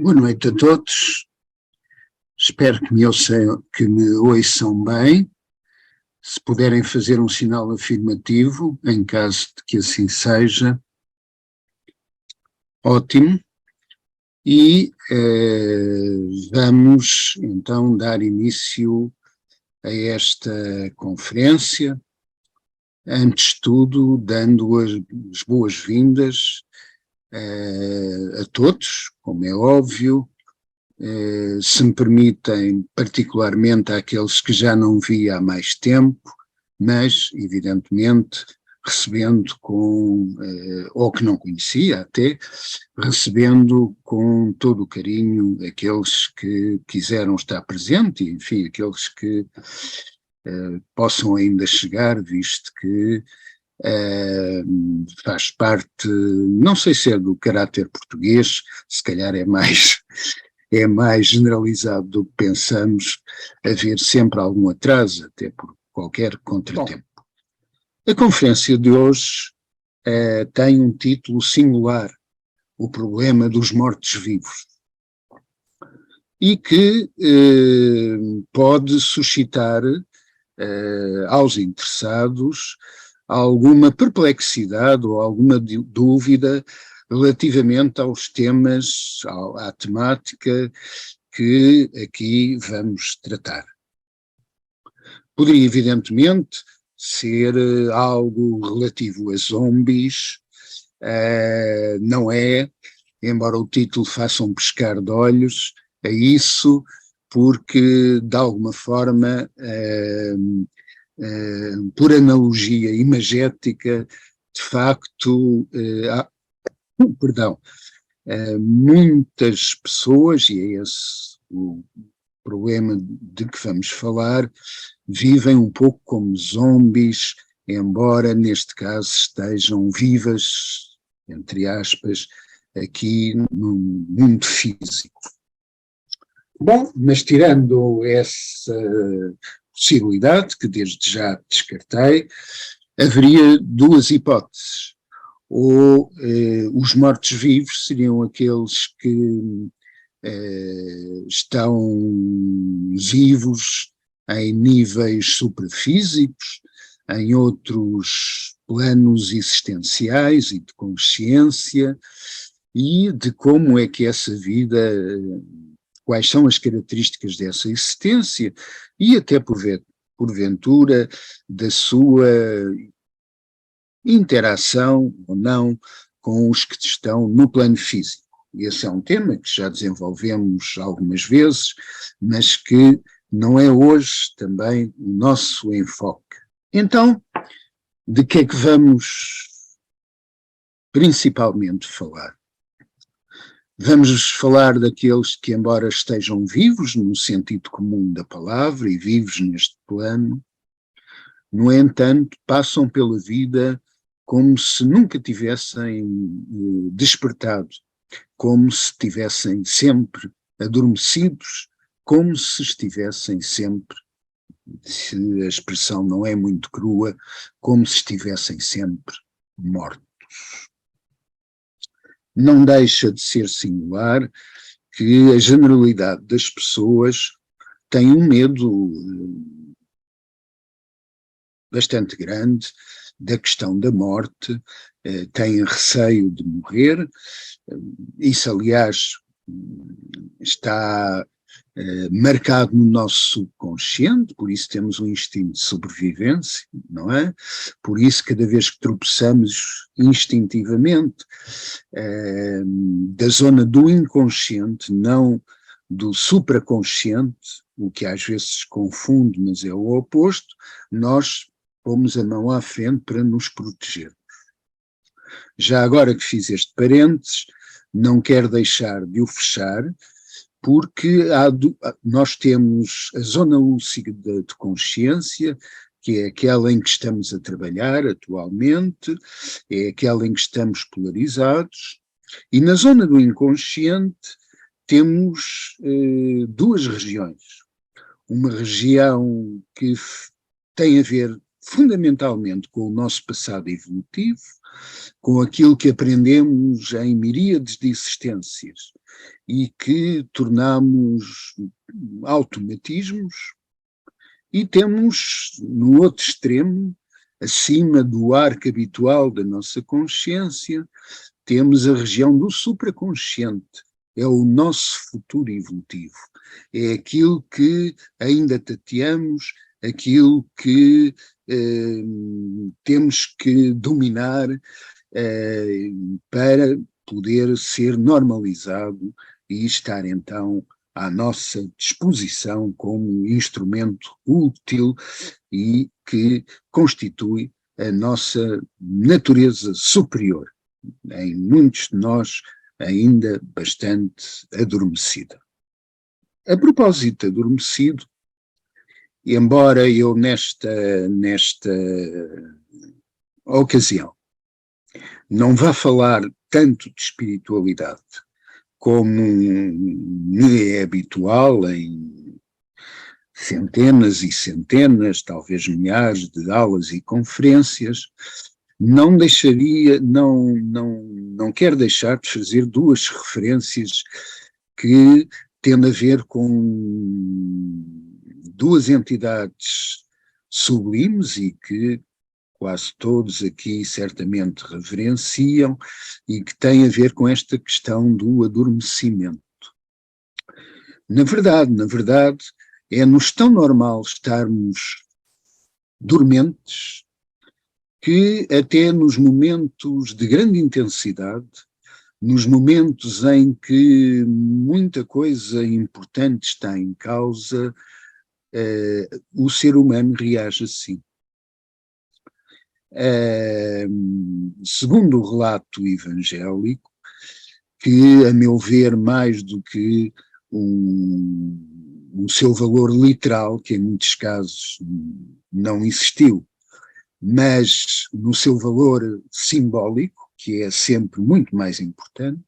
Boa noite a todos, espero que me ouçam bem. Se puderem fazer um sinal afirmativo, em caso de que assim seja, ótimo. E vamos então dar início a esta conferência, antes de tudo dando as boas-vindas a todos, como é óbvio. Se me permitem, particularmente àqueles que já não vi há mais tempo, mas, evidentemente, recebendo ou que não conhecia até, recebendo com todo o carinho aqueles que quiseram estar presentes, e, enfim, aqueles que possam ainda chegar, visto que faz parte, não sei se é do caráter português, se calhar é mais generalizado do que pensamos, haver sempre algum atraso, até por qualquer contratempo. A conferência de hoje tem um título singular, o problema dos mortos-vivos, e que pode suscitar aos interessados alguma perplexidade ou alguma dúvida relativamente aos temas, à temática que aqui vamos tratar. Poderia, evidentemente, ser algo relativo a zombies, não é, embora o título faça um pescar de olhos a isso, porque, de alguma forma, por analogia imagética, de facto, muitas pessoas, e é esse o problema de que vamos falar, vivem um pouco como zombies, embora neste caso estejam vivas, entre aspas, aqui no mundo físico. Bom, mas tirando essa possibilidade, que desde já descartei, haveria duas hipóteses. Ou os mortos-vivos seriam aqueles que estão vivos em níveis suprafísicos, em outros planos existenciais e de consciência, e de como é que essa vida, quais são as características dessa existência, e até porventura da sua interação ou não com os que estão no plano físico. Esse é um tema que já desenvolvemos algumas vezes, mas que não é hoje também o nosso enfoque. Então, de que é que vamos principalmente falar? Vamos falar daqueles que, embora estejam vivos no sentido comum da palavra e vivos neste plano, no entanto, passam pela vida como se nunca tivessem despertado, como se estivessem sempre adormecidos, como se estivessem sempre, se a expressão não é muito crua, como se estivessem sempre mortos. Não deixa de ser singular que a generalidade das pessoas tem um medo bastante grande da questão da morte, tem receio de morrer. Isso, aliás, está marcado no nosso subconsciente, por isso temos um instinto de sobrevivência, não é? Por isso, cada vez que tropeçamos instintivamente da zona do inconsciente, não do supraconsciente, o que às vezes se confunde, mas é o oposto, nós pomos a mão à frente para nos proteger. Já agora que fiz este parênteses, não quero deixar de o fechar, porque nós temos a zona lúcida de consciência, que é aquela em que estamos a trabalhar atualmente, é aquela em que estamos polarizados, e na zona do inconsciente temos duas regiões. Uma região que tem a ver fundamentalmente com o nosso passado evolutivo, com aquilo que aprendemos em miríades de existências e que tornamos automatismos, e temos, no outro extremo, acima do arco habitual da nossa consciência, temos a região do supraconsciente. É o nosso futuro evolutivo. É aquilo que ainda tateamos, aquilo que temos que dominar para poder ser normalizado e estar então à nossa disposição como instrumento útil e que constitui a nossa natureza superior, em muitos de nós ainda bastante adormecida. A propósito de adormecido, embora eu nesta ocasião não vá falar tanto de espiritualidade como me é habitual em centenas e centenas, talvez milhares de aulas e conferências, não quero deixar de fazer duas referências que têm a ver com duas entidades sublimes e que quase todos aqui certamente reverenciam e que têm a ver com esta questão do adormecimento. Na verdade, é-nos tão normal estarmos dormentes que até nos momentos de grande intensidade, nos momentos em que muita coisa importante está em causa, o ser humano reage assim. Segundo o relato evangélico, que a meu ver mais do que um seu valor literal, que em muitos casos não existiu, mas no seu valor simbólico, que é sempre muito mais importante,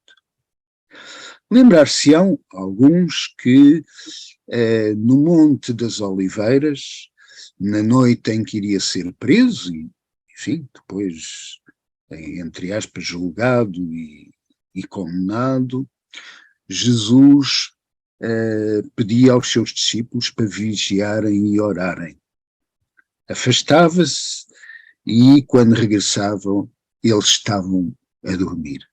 lembrar-se-ão alguns que no Monte das Oliveiras, na noite em que iria ser preso e, enfim, depois, entre aspas, julgado e condenado, Jesus pedia aos seus discípulos para vigiarem e orarem. Afastava-se e, quando regressavam, eles estavam a dormir.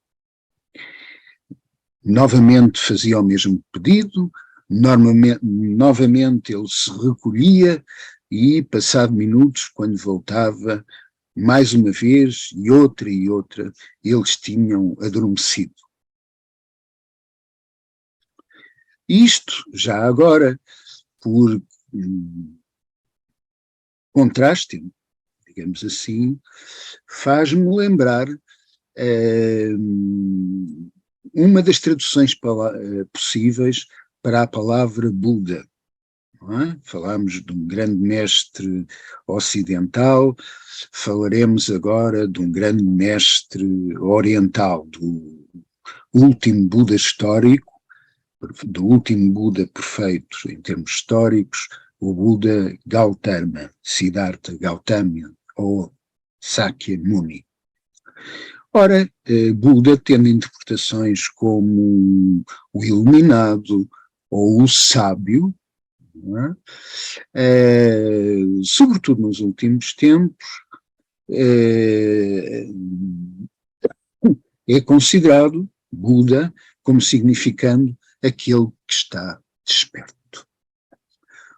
Novamente fazia o mesmo pedido, novamente ele se recolhia e, passado minutos, quando voltava, mais uma vez e outra, eles tinham adormecido. Isto, já agora, por contraste, digamos assim, faz-me lembrar uma das traduções possíveis para a palavra Buda. Não é? Falámos de um grande mestre ocidental, falaremos agora de um grande mestre oriental, do último Buda histórico, do último Buda perfeito em termos históricos, o Buda Gautama, Siddhartha Gautama, ou Sakyamuni. Ora, Buda, tendo interpretações como o iluminado ou o sábio, não é? Sobretudo nos últimos tempos, é considerado Buda como significando aquele que está desperto.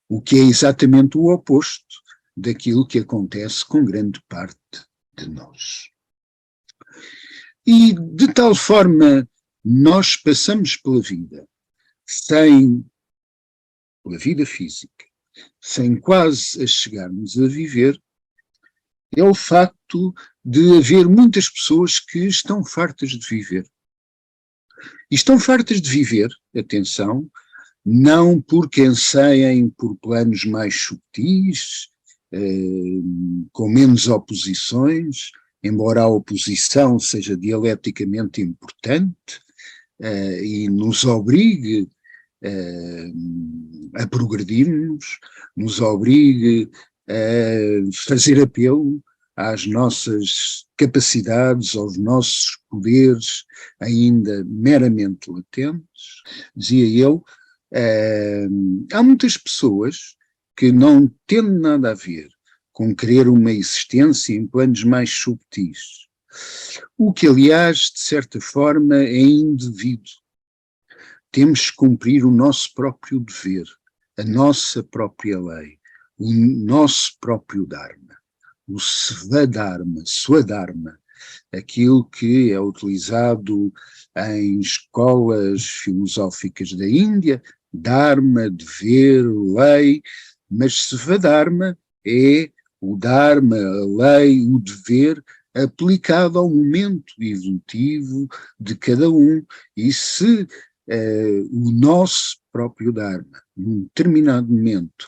O que é exatamente o oposto daquilo que acontece com grande parte de nós. E de tal forma nós passamos pela vida pela vida física, sem quase a chegarmos a viver, é o facto de haver muitas pessoas que estão fartas de viver. E estão fartas de viver, atenção, não porque anseiem por planos mais subtis, com menos oposições, embora a oposição seja dialeticamente importante e nos obrigue a progredirmos, nos obrigue a fazer apelo às nossas capacidades, aos nossos poderes ainda meramente latentes. Dizia eu, há muitas pessoas que não tendo nada a ver com querer uma existência em planos mais subtis, o que aliás de certa forma é indevido. Temos que cumprir o nosso próprio dever, a nossa própria lei, o nosso próprio Dharma, o Swadharma, aquilo que é utilizado em escolas filosóficas da Índia, Dharma, dever, lei, mas Svadharma é o Dharma, a lei, o dever aplicado ao momento evolutivo de cada um. E se o nosso próprio Dharma, num determinado momento,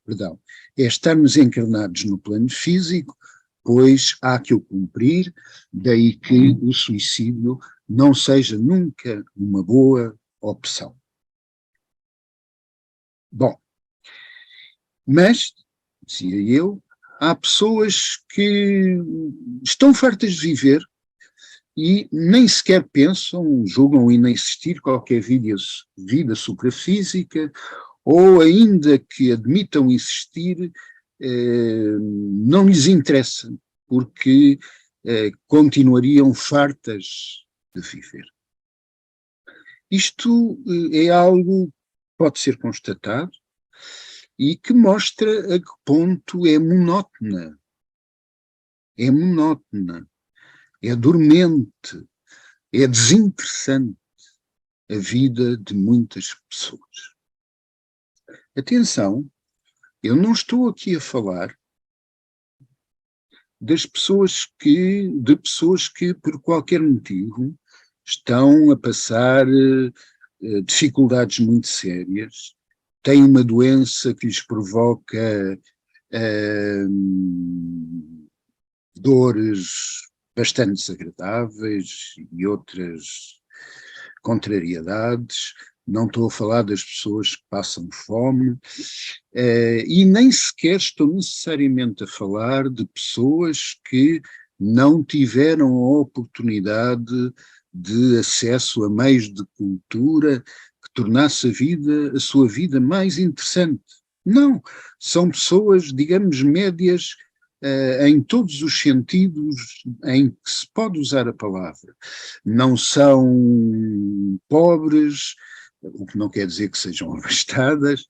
perdão, é estarmos encarnados no plano físico, pois há que o cumprir, daí que o suicídio não seja nunca uma boa opção. Bom, mas, dizia eu, há pessoas que estão fartas de viver e nem sequer pensam, julgam inexistir qualquer vida suprafísica, ou ainda que admitam existir, não lhes interessa, porque continuariam fartas de viver. Isto é algo que pode ser constatado e que mostra a que ponto é monótona, é dormente, é desinteressante a vida de muitas pessoas. Atenção, eu não estou aqui a falar de pessoas que por qualquer motivo estão a passar dificuldades muito sérias, têm uma doença que lhes provoca dores bastante desagradáveis e outras contrariedades. Não estou a falar das pessoas que passam fome, e nem sequer estou necessariamente a falar de pessoas que não tiveram a oportunidade de acesso a meios de cultura que tornasse a sua vida mais interessante. Não, são pessoas, digamos, médias, em todos os sentidos em que se pode usar a palavra. Não são pobres, o que não quer dizer que sejam abastadas,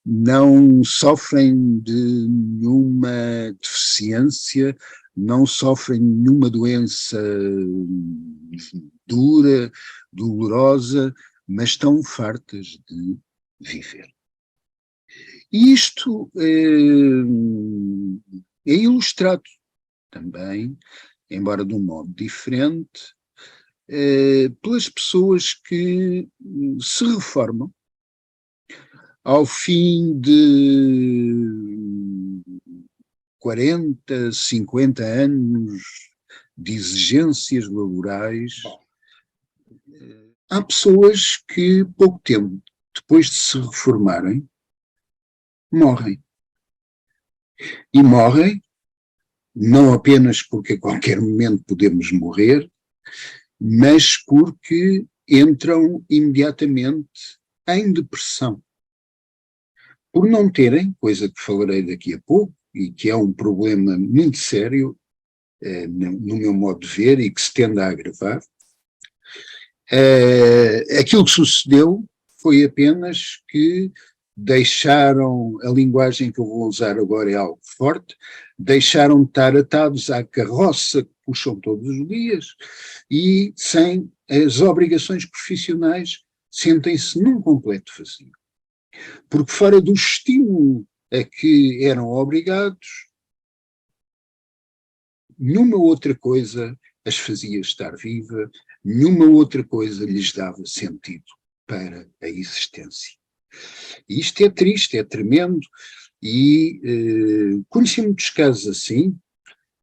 não sofrem de nenhuma deficiência, não sofrem nenhuma doença dura, dolorosa, mas estão fartas de viver. E isto é ilustrado também, embora de um modo diferente, pelas pessoas que se reformam ao fim de 40, 50 anos de exigências laborais. Há pessoas que pouco tempo depois de se reformarem morrem. E morrem não apenas porque a qualquer momento podemos morrer, mas porque entram imediatamente em depressão. Por não terem, coisa que falarei daqui a pouco, e que é um problema muito sério, no meu modo de ver, e que se tende a agravar, aquilo que sucedeu foi apenas que deixaram, a linguagem que eu vou usar agora é algo forte, deixaram de estar atados à carroça que puxam todos os dias e sem as obrigações profissionais sentem-se num completo vazio. Porque fora do estímulo a que eram obrigados, nenhuma outra coisa as fazia estar viva, nenhuma outra coisa lhes dava sentido para a existência. E isto é triste, é tremendo, e conheci muitos casos assim,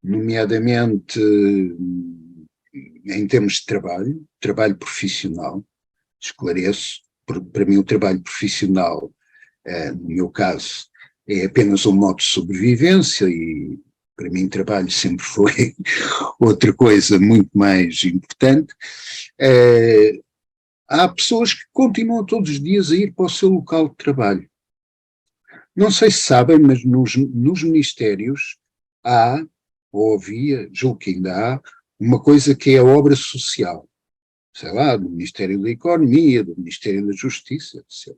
nomeadamente em termos de trabalho profissional. Esclareço, para mim o trabalho profissional, no meu caso, é apenas um modo de sobrevivência e para mim trabalho sempre foi outra coisa muito mais importante, há pessoas que continuam todos os dias a ir para o seu local de trabalho. Não sei se sabem, mas nos ministérios há, ou havia, julgo que ainda há, uma coisa que é a obra social. Sei lá, do Ministério da Economia, do Ministério da Justiça, etc.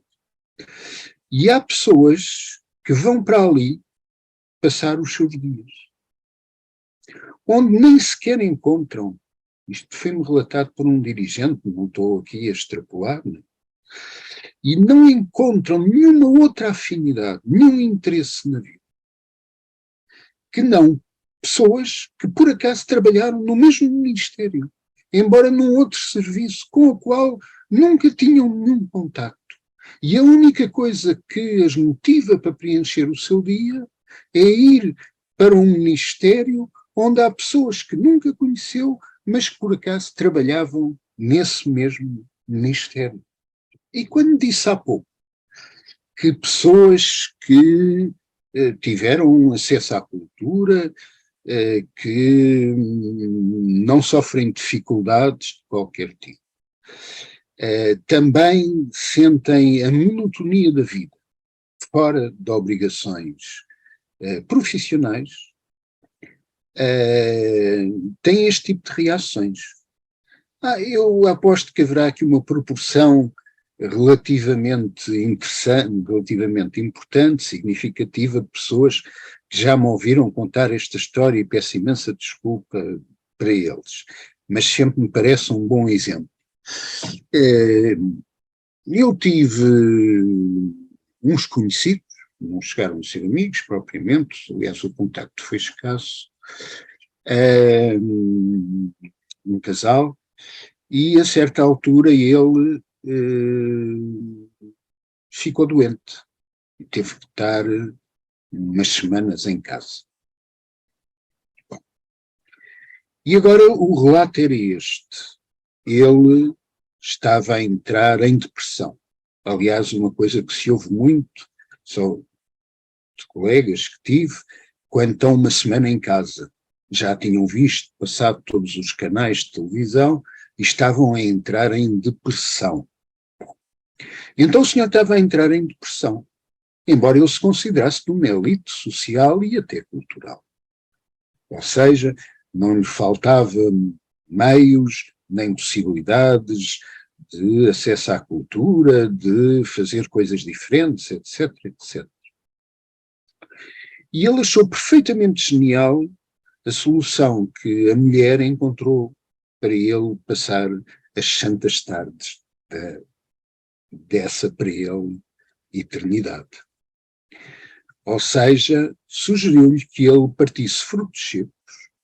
E há pessoas que vão para ali passar os seus dias, onde nem sequer encontram, isto foi-me relatado por um dirigente, não estou aqui a extrapolar, né? E não encontram nenhuma outra afinidade, nenhum interesse na vida, que não pessoas que por acaso trabalharam no mesmo ministério, embora num outro serviço com o qual nunca tinham nenhum contacto. E a única coisa que as motiva para preencher o seu dia é ir para um ministério onde há pessoas que nunca conheceu, mas que por acaso trabalhavam nesse mesmo ministério. E quando disse há pouco que pessoas que tiveram acesso à cultura, que não sofrem dificuldades de qualquer tipo, também sentem a monotonia da vida, fora de obrigações profissionais, têm este tipo de reações. Eu aposto que haverá aqui uma proporção relativamente interessante, relativamente importante, significativa, de pessoas que já me ouviram contar esta história e peço imensa desculpa para eles, mas sempre me parece um bom exemplo. Eu tive uns conhecidos, não chegaram a ser amigos propriamente, aliás o contacto foi escasso, um casal, e a certa altura ele ficou doente e teve que estar umas semanas em casa. Bom, e agora o relato era este. Ele estava a entrar em depressão. Aliás, uma coisa que se ouve muito, só de colegas que tive, quando estão uma semana em casa, já tinham visto, passado todos os canais de televisão e estavam a entrar em depressão. Então o senhor estava a entrar em depressão, embora ele se considerasse de uma elite social e até cultural. Ou seja, não lhe faltava meios nem possibilidades de acesso à cultura, de fazer coisas diferentes, etc, etc. E ele achou perfeitamente genial a solução que a mulher encontrou para ele passar as santas tardes dessa para ele eternidade. Ou seja, sugeriu-lhe que ele partisse frutos secos,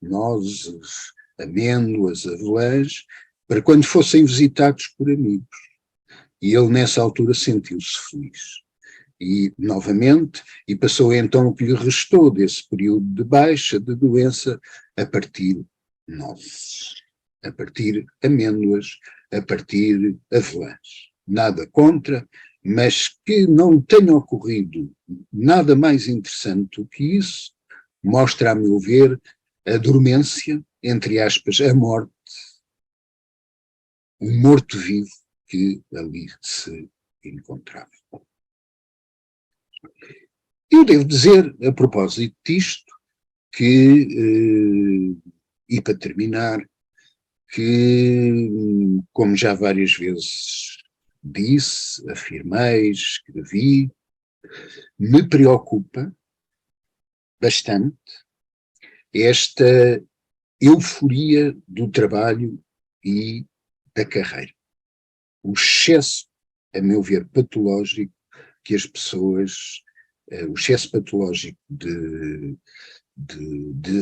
nozes, amêndoas, avelãs, para quando fossem visitados por amigos. E ele nessa altura sentiu-se feliz. E novamente, e passou então o que lhe restou desse período de baixa, de doença, a partir nozes, a partir amêndoas, a partir avelãs. Nada contra, mas que não tenha ocorrido nada mais interessante do que isso, mostra, a meu ver, a dormência, entre aspas, a morte, o morto-vivo que ali se encontrava. Eu devo dizer, a propósito disto, que, e para terminar, que, como já várias vezes disse, afirmei, escrevi, me preocupa bastante esta euforia do trabalho e da carreira. O excesso, a meu ver, patológico que as pessoas, o excesso patológico de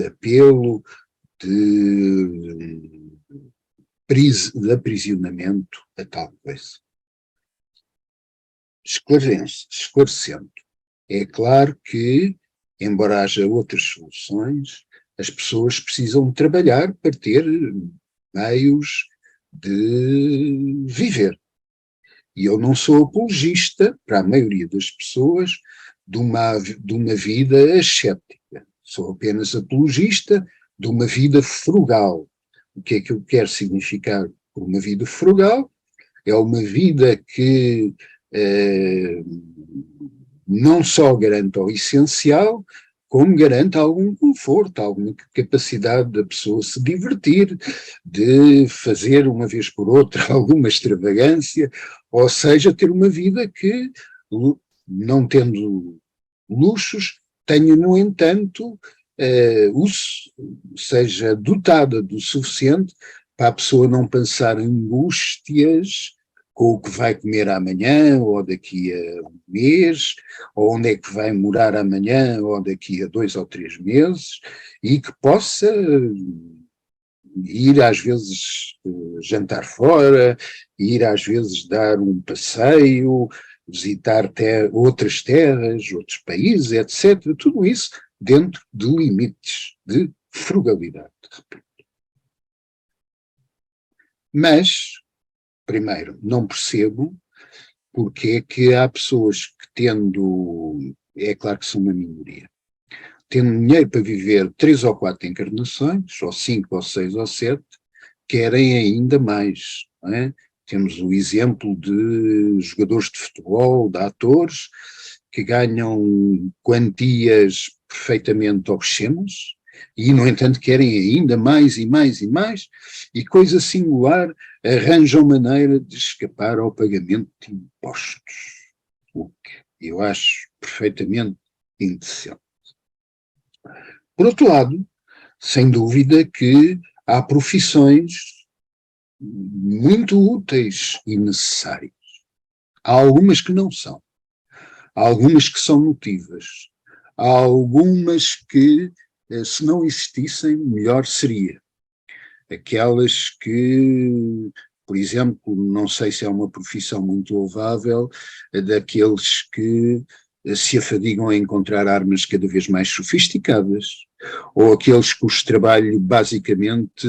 apelo, de aprisionamento a tal coisa. Esclarecendo, é claro que, embora haja outras soluções, as pessoas precisam trabalhar para ter meios de viver. E eu não sou apologista, para a maioria das pessoas, de uma vida ascética. sou apenas apologista de uma vida frugal. O que é que eu quero significar por uma vida frugal? É uma vida que não só garante o essencial, como garante algum conforto, alguma capacidade da pessoa se divertir, de fazer uma vez por outra alguma extravagância, ou seja, ter uma vida que, não tendo luxos, tenha, no entanto, seja dotada do suficiente para a pessoa não pensar em angústias com o que vai comer amanhã ou daqui a um mês, ou onde é que vai morar amanhã ou daqui a 2 ou 3 meses, e que possa ir às vezes jantar fora, ir às vezes dar um passeio, visitar outras terras, outros países, etc. Tudo isso dentro de limites de frugalidade. Mas, primeiro, não percebo porque é que há pessoas que é claro que são uma minoria, tendo dinheiro para viver 3 ou 4 encarnações, ou 5 ou 6 ou 7, querem ainda mais, não é? Temos o exemplo de jogadores de futebol, de atores, que ganham quantias perfeitamente obscenas e, no entanto, querem ainda mais e mais e mais, e coisa singular, arranjam maneira de escapar ao pagamento de impostos, o que eu acho perfeitamente indecente. Por outro lado, sem dúvida que há profissões muito úteis e necessárias. Há algumas que não são. Há algumas que são motivas. Há algumas que, se não existissem, melhor seria. Aquelas que, por exemplo, não sei se é uma profissão muito louvável, daqueles que se afadigam a encontrar armas cada vez mais sofisticadas, ou aqueles cujo trabalho basicamente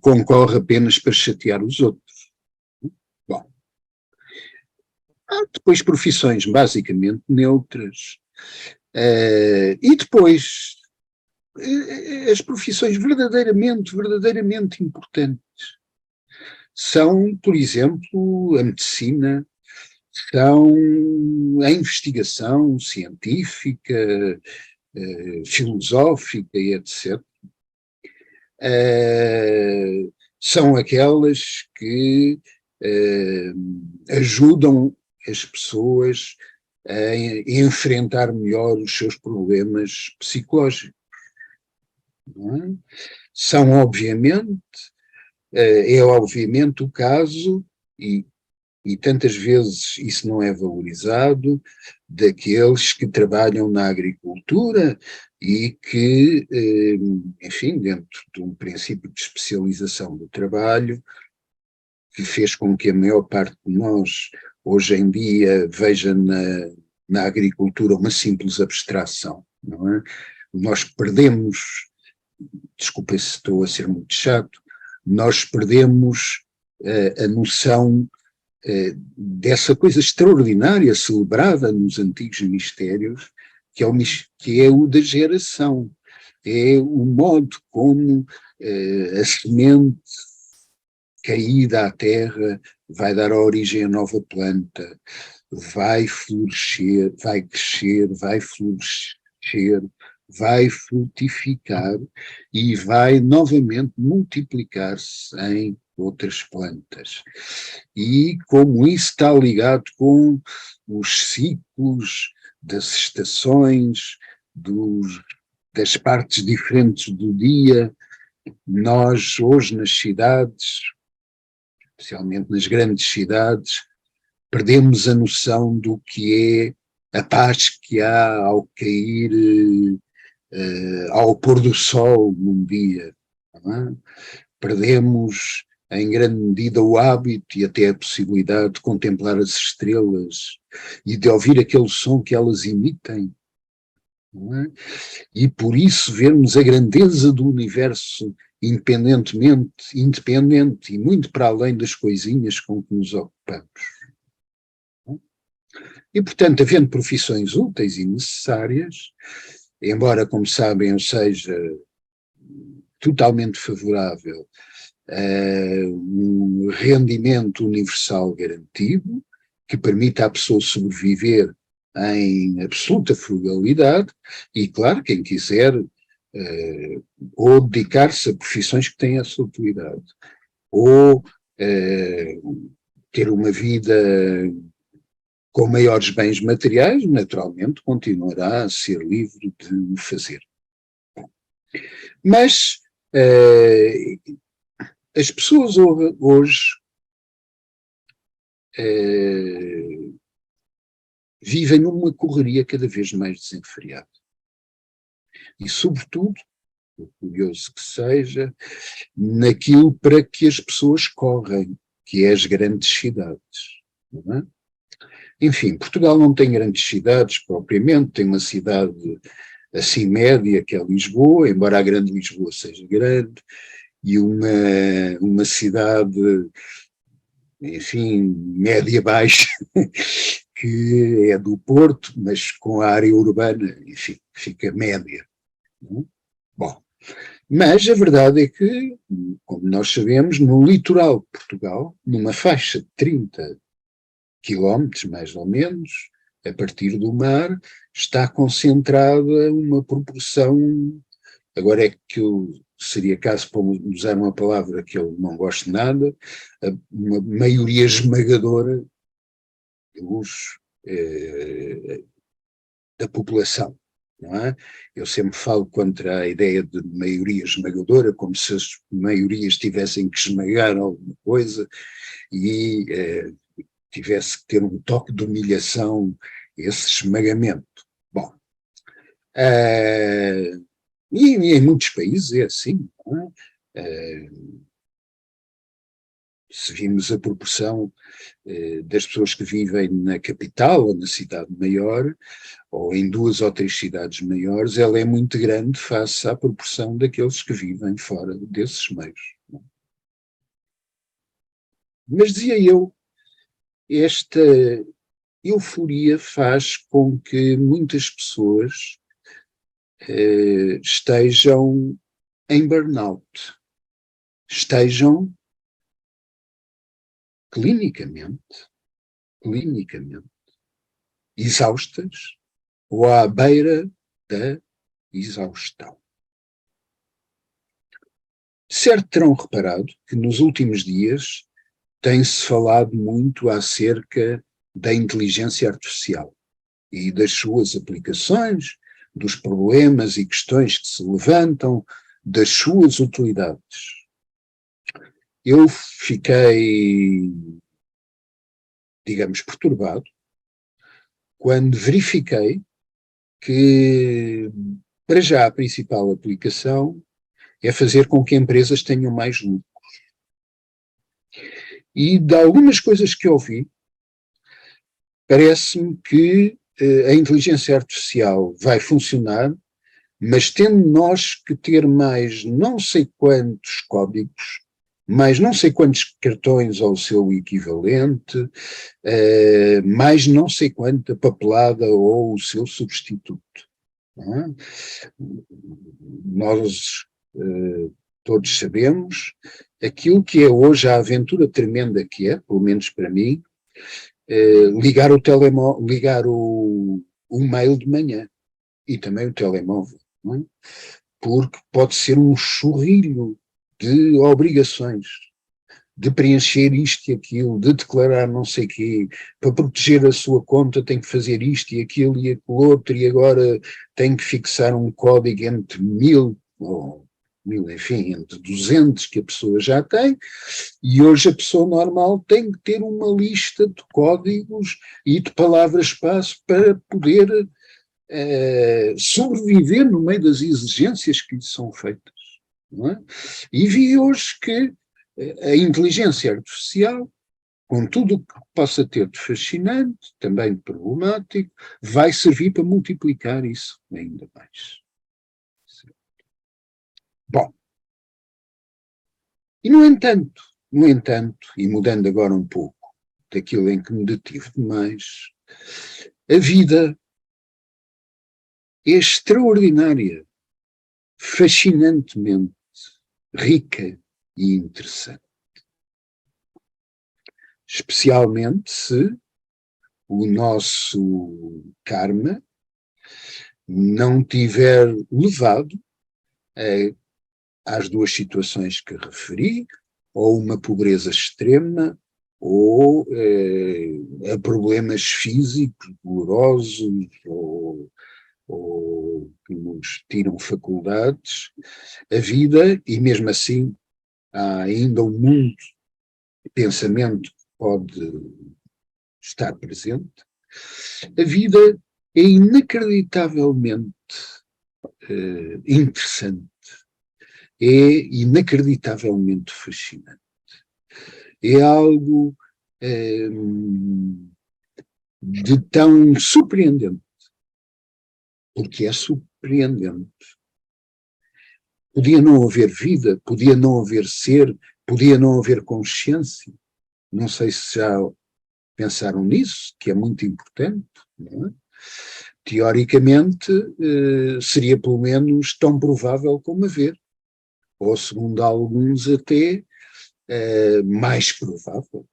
concorre apenas para chatear os outros. Bom, há depois profissões basicamente neutras, e depois as profissões verdadeiramente importantes são, por exemplo, a medicina, são a investigação científica, filosófica e etc. São aquelas que ajudam as pessoas a enfrentar melhor os seus problemas psicológicos. Não é? São, obviamente, é obviamente o caso, e tantas vezes isso não é valorizado, daqueles que trabalham na agricultura e que, enfim, dentro de um princípio de especialização do trabalho, que fez com que a maior parte de nós, hoje em dia, veja na agricultura uma simples abstração, não é? Nós perdemos, desculpa se estou a ser muito chato, nós perdemos a noção dessa coisa extraordinária celebrada nos antigos mistérios, que é o da geração, é o modo como a semente caída à terra vai dar origem a nova planta, vai florescer, vai crescer, vai florescer, vai frutificar e vai novamente multiplicar-se em outras plantas. E como isso está ligado com os ciclos das estações, das partes diferentes do dia, nós hoje nas cidades, especialmente nas grandes cidades, perdemos a noção do que é a paz que há ao cair, ao pôr do sol num dia. Não é? Perdemos em grande medida o hábito e até a possibilidade de contemplar as estrelas e de ouvir aquele som que elas emitem. Não é? E por isso vermos a grandeza do universo independente e muito para além das coisinhas com que nos ocupamos. E, portanto, havendo profissões úteis e necessárias, embora, como sabem, eu seja totalmente favorável a um rendimento universal garantido, que permita à pessoa sobreviver em absoluta frugalidade, e, claro, quem quiser ou dedicar-se a profissões que têm essa utilidade, ou ter uma vida com maiores bens materiais, naturalmente continuará a ser livre de o fazer. Mas as pessoas hoje vivem numa correria cada vez mais desenfreada. E, sobretudo, curioso que seja, naquilo para que as pessoas correm, que é as grandes cidades. Não é? Enfim, Portugal não tem grandes cidades propriamente, tem uma cidade assim média, que é Lisboa, embora a grande Lisboa seja grande, e uma cidade, enfim, média-baixa, que é do Porto, mas com a área urbana, enfim, fica média. Não? Bom, mas a verdade é que, como nós sabemos, no litoral de Portugal, numa faixa de 30 quilómetros, mais ou menos, a partir do mar, está concentrada uma proporção, agora é que eu seria caso para usar uma palavra que eu não gosto nada, uma maioria esmagadora dos, da população. Não é? Eu sempre falo contra a ideia de maioria esmagadora, como se as maiorias tivessem que esmagar alguma coisa e tivesse que ter um toque de humilhação, esse esmagamento. Bom, e em muitos países é assim, não é? Se vimos a proporção das pessoas que vivem na capital ou na cidade maior, ou em 2 ou 3 cidades maiores, ela é muito grande face à proporção daqueles que vivem fora desses meios. Mas dizia eu, esta euforia faz com que muitas pessoas estejam em burnout, estejam clinicamente exaustas ou à beira da exaustão. Certo terão reparado que nos últimos dias tem-se falado muito acerca da inteligência artificial e das suas aplicações, dos problemas e questões que se levantam, das suas utilidades. Eu fiquei, digamos, perturbado quando verifiquei que, para já, a principal aplicação é fazer com que empresas tenham mais lucro. E de algumas coisas que ouvi, parece-me que a inteligência artificial vai funcionar, mas tendo nós que ter mais não sei quantos códigos, mais não sei quantos cartões ao seu equivalente, mais não sei quanta papelada ou o seu substituto. Não é? Nós todos sabemos aquilo que é hoje a aventura tremenda que é, pelo menos para mim, ligar o telemóvel, ligar o mail de manhã e também o telemóvel, não é? Porque pode ser um churrilho de obrigações, de preencher isto e aquilo, de declarar não sei o quê, para proteger a sua conta tem que fazer isto e aquilo e aquilo outro, e agora tem que fixar um código entre 1000, ou 1000, enfim, entre 200 que a pessoa já tem, e hoje a pessoa normal tem que ter uma lista de códigos e de palavras-passe para poder sobreviver no meio das exigências que lhe são feitas. Não é? E vi hoje que a inteligência artificial, com tudo o que possa ter de fascinante, também de problemático, vai servir para multiplicar isso ainda mais. Bom, e no entanto, e mudando agora um pouco daquilo em que me detive demais, a vida é extraordinária, fascinantemente rica e interessante. Especialmente se o nosso karma não tiver levado às duas situações que referi, ou uma pobreza extrema, ou a problemas físicos dolorosos, ou que nos tiram faculdades. A vida, e mesmo assim há ainda um mundo de pensamento que pode estar presente, a vida é inacreditavelmente interessante, é inacreditavelmente fascinante. É algo de tão surpreendente, porque é surpreendente. Podia não haver vida, podia não haver ser, podia não haver consciência. Não sei se já pensaram nisso, que é muito importante, não é? Teoricamente, seria pelo menos tão provável como haver, ou segundo alguns até mais provável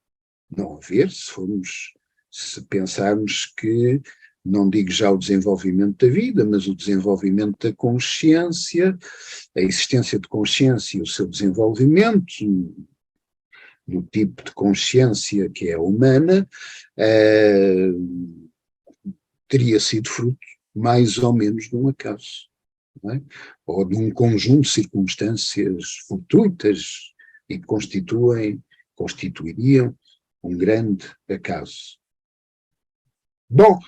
não haver, se pensarmos que, não digo já o desenvolvimento da vida, mas o desenvolvimento da consciência, a existência de consciência e o seu desenvolvimento, no tipo de consciência que é a humana, teria sido fruto mais ou menos de um acaso, não é? Ou de um conjunto de circunstâncias fortuitas e que constituiriam um grande acaso. Bom,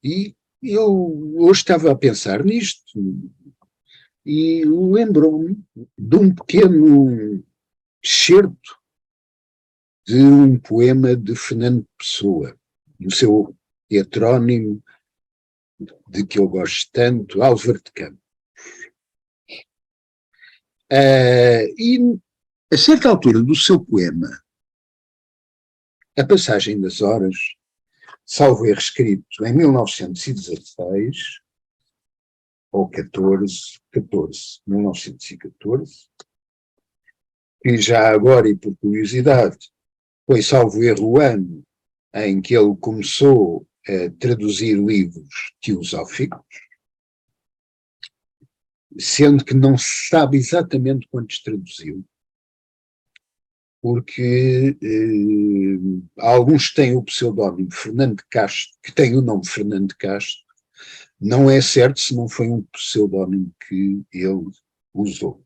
e eu hoje estava a pensar nisto e lembrou-me de um pequeno excerto de um poema de Fernando Pessoa, do seu heterónimo, de que eu gosto tanto, Álvaro de Campos. E a certa altura do seu poema, A Passagem das Horas, salvo erro escrito em 1916, ou 1914, e já agora, e por curiosidade, foi salvo erro o ano em que ele começou a traduzir livros teosóficos, sendo que não se sabe exatamente quantos traduziu, porque alguns têm o pseudónimo Fernando de Castro, que tem o nome Fernando de Castro, não é certo se não foi um pseudónimo que ele usou.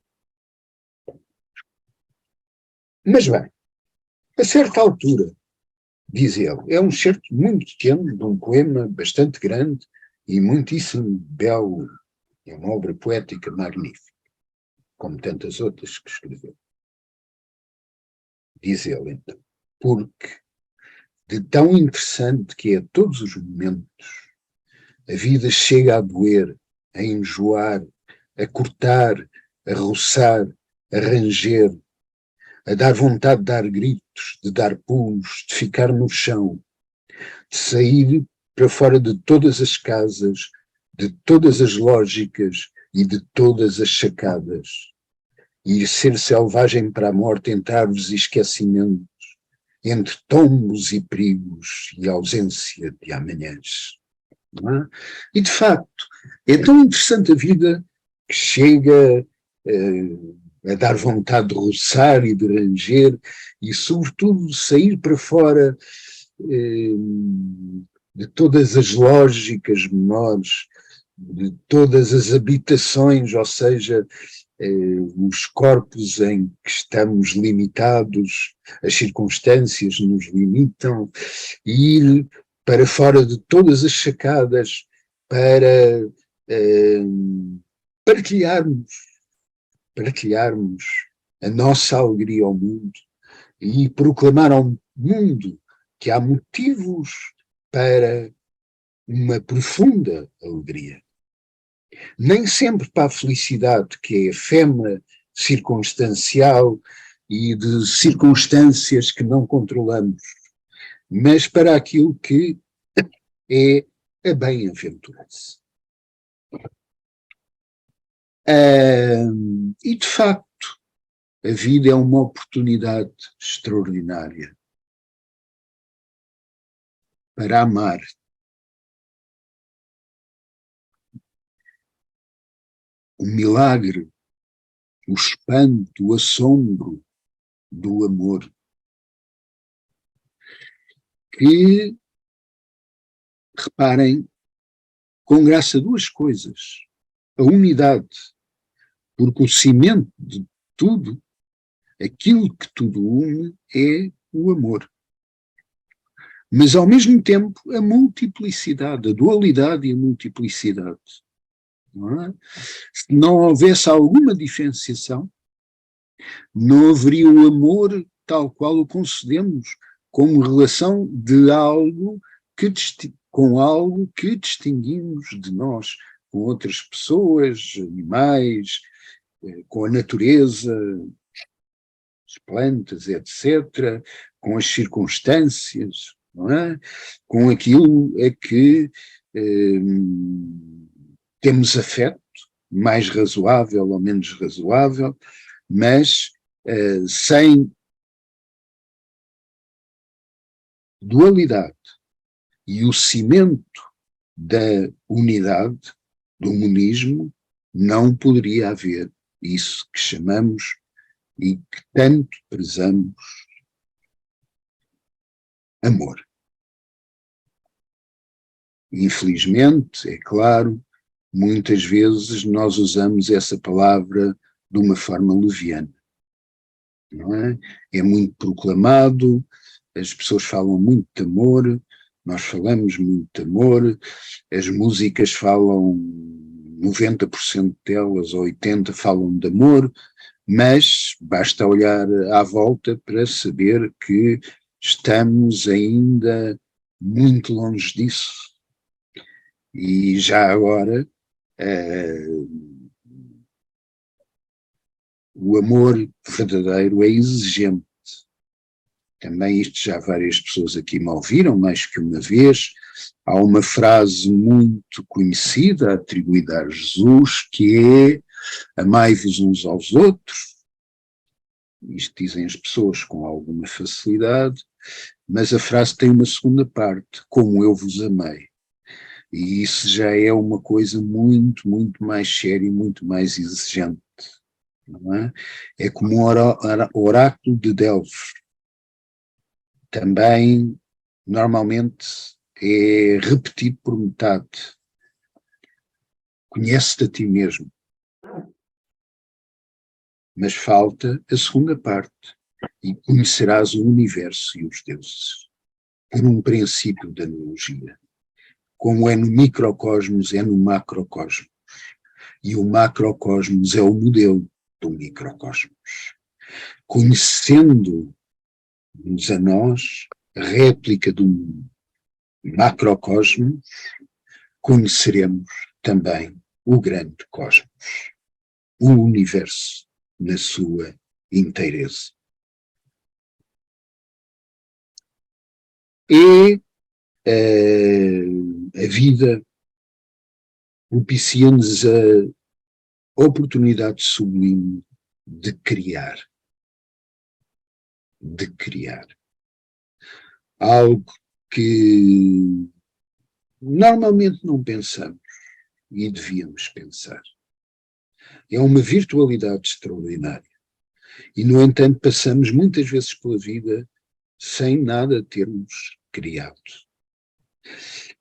Mas bem, a certa altura, diz ele, é um certo muito pequeno de um poema bastante grande e muitíssimo belo, é uma obra poética magnífica, como tantas outras que escreveu. Diz ele então, porque de tão interessante que é a todos os momentos, a vida chega a doer, a enjoar, a cortar, a roçar, a ranger, a dar vontade de dar gritos, de dar pulos, de ficar no chão, de sair para fora de todas as casas, de todas as lógicas e de todas as sacadas, e ser selvagem para a morte entre árvores e esquecimentos, entre tombos e perigos e ausência de amanhãs. Não é? E de facto, é tão interessante a vida que chega a dar vontade de roçar e de ranger e sobretudo sair para fora de todas as lógicas menores, de todas as habitações, ou seja, os corpos em que estamos limitados, as circunstâncias nos limitam, e ir para fora de todas as sacadas para partilharmos a nossa alegria ao mundo e proclamar ao mundo que há motivos para uma profunda alegria. Nem sempre para a felicidade, que é efêmera, circunstancial e de circunstâncias que não controlamos, mas para aquilo que é a bem-aventurança. E, de facto, a vida é uma oportunidade extraordinária para amar. O milagre, o espanto, o assombro do amor, que, reparem, com graça duas coisas. A unidade, porque o cimento de tudo, aquilo que tudo une, é o amor. Mas, ao mesmo tempo, a multiplicidade, a dualidade e a multiplicidade. Não é? Se não houvesse alguma diferenciação, não haveria o amor tal qual o concedemos, como relação de algo com algo que distinguimos de nós, com outras pessoas, animais, com a natureza, as plantas, etc., com as circunstâncias, não é? Com aquilo a que temos afeto, mais razoável ou menos razoável, mas sem dualidade e o cimento da unidade, do monismo, não poderia haver isso que chamamos e que tanto prezamos amor. Infelizmente, é claro, muitas vezes nós usamos essa palavra de uma forma leviana, não é? É muito proclamado, as pessoas falam muito de amor, nós falamos muito de amor, as músicas falam, 90% delas, ou 80% falam de amor, mas basta olhar à volta para saber que estamos ainda muito longe disso. E já agora, o amor verdadeiro é exigente. Também isto já várias pessoas aqui me ouviram, mais que uma vez. Há uma frase muito conhecida atribuída a Jesus, que é: amai-vos uns aos outros. Isto dizem as pessoas com alguma facilidade, mas a frase tem uma segunda parte: como eu vos amei. E isso já é uma coisa muito, muito mais séria e muito mais exigente, não é? É como o oráculo de Delfos. Também, normalmente, é repetido por metade. Conhece-te a ti mesmo. Mas falta a segunda parte. E conhecerás o universo e os deuses. Por um princípio de analogia. Como é no microcosmos, é no macrocosmos. E o macrocosmos é o modelo do microcosmos. Conhecendo-nos a nós, a réplica do macrocosmos, conheceremos também o grande cosmos, o universo na sua inteireza. E a vida propicia-nos a oportunidade sublime de criar. De criar. Algo que normalmente não pensamos e devíamos pensar. É uma virtualidade extraordinária. E, no entanto, passamos muitas vezes pela vida sem nada termos criado.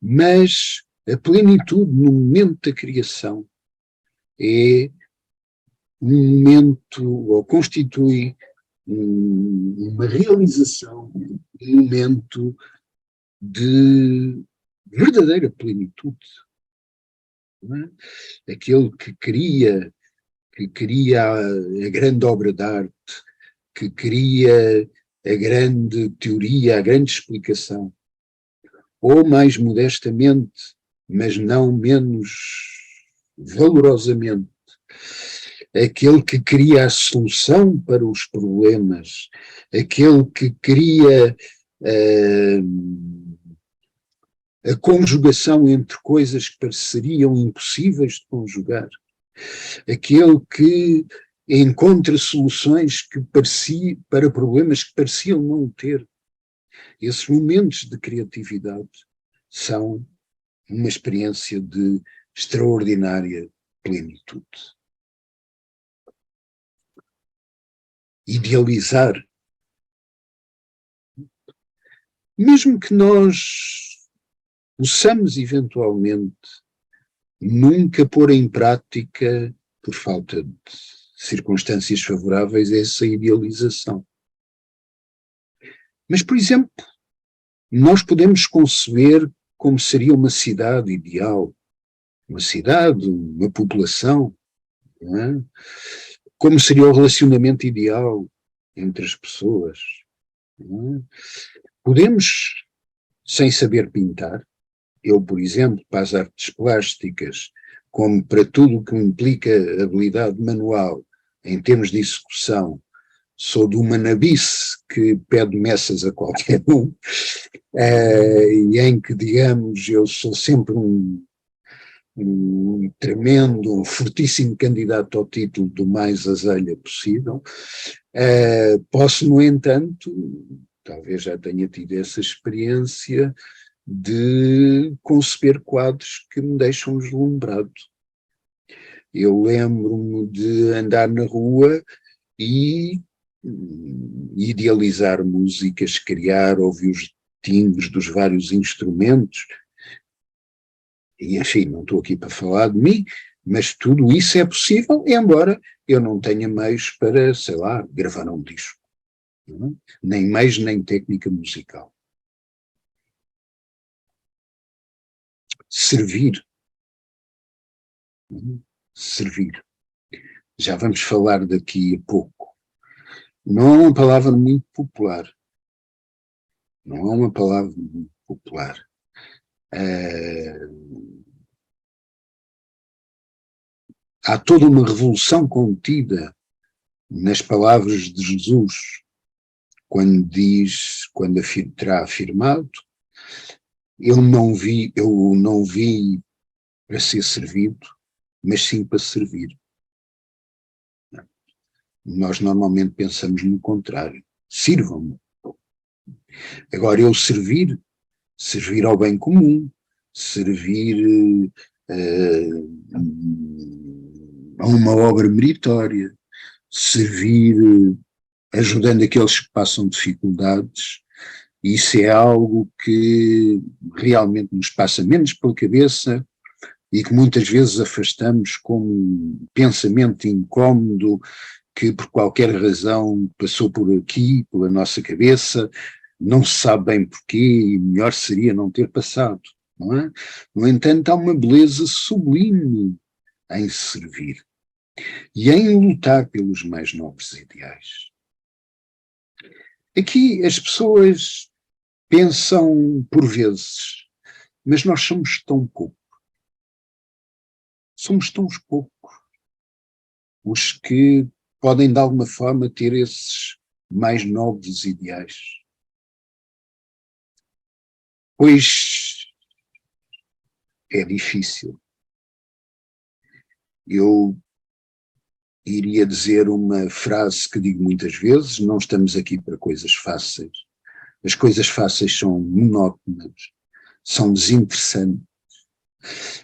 Mas a plenitude no momento da criação é um momento, ou constitui uma realização, um momento de verdadeira plenitude. Não é? Aquele que cria a grande obra de arte, que cria a grande teoria, a grande explicação, ou mais modestamente, mas não menos valorosamente, aquele que cria a solução para os problemas, aquele que cria a conjugação entre coisas que pareceriam impossíveis de conjugar, aquele que encontra soluções para problemas que pareciam não ter. Esses momentos de criatividade são uma experiência de extraordinária plenitude. Idealizar. Mesmo que nós possamos eventualmente nunca pôr em prática, por falta de circunstâncias favoráveis, essa idealização. Mas, por exemplo, nós podemos conceber como seria uma cidade ideal, uma cidade, uma população, não é? Como seria o relacionamento ideal entre as pessoas. Não é? Podemos, sem saber pintar, eu, por exemplo, para as artes plásticas, como para tudo o que implica habilidade manual, em termos de execução, sou de uma nabice que pede messas a qualquer um, e em que, digamos, eu sou sempre um tremendo, um fortíssimo candidato ao título do mais azelha possível. Posso, no entanto, talvez já tenha tido essa experiência de conceber quadros que me deixam deslumbrado. Eu lembro-me de andar na rua e idealizar músicas, criar, ouvir os timbres dos vários instrumentos, e enfim, não estou aqui para falar de mim, mas tudo isso é possível, embora eu não tenha meios para, sei lá, gravar um disco, não é? Nem meios, nem técnica musical. Servir. Servir. Já vamos falar daqui a pouco. Não é uma palavra muito popular. Não é uma palavra muito popular. Há toda uma revolução contida nas palavras de Jesus, quando terá afirmado, eu não vi para ser servido, mas sim para servir. Nós normalmente pensamos no contrário. Sirvam-me. Agora, eu servir ao bem comum, servir a uma obra meritória, servir ajudando aqueles que passam dificuldades, isso é algo que realmente nos passa menos pela cabeça e que muitas vezes afastamos como um pensamento incómodo que por qualquer razão passou por aqui, pela nossa cabeça, não se sabe bem porquê e melhor seria não ter passado, não é? No entanto, há uma beleza sublime em servir e em lutar pelos mais nobres ideais. Aqui as pessoas pensam por vezes, mas nós somos tão poucos. Somos tão poucos os que podem de alguma forma ter esses mais nobres ideais. Pois é difícil. Eu iria dizer uma frase que digo muitas vezes, não estamos aqui para coisas fáceis. As coisas fáceis são monótonas, são desinteressantes.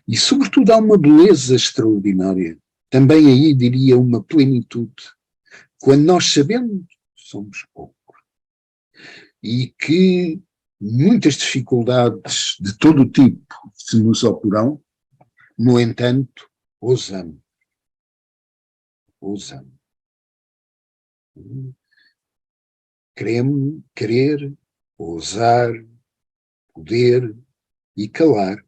E sobretudo há uma beleza extraordinária. Também aí diria uma plenitude. Quando nós sabemos que somos poucos e que muitas dificuldades de todo o tipo se nos oporão, no entanto, ousamos. Querer, ousar, poder e calar,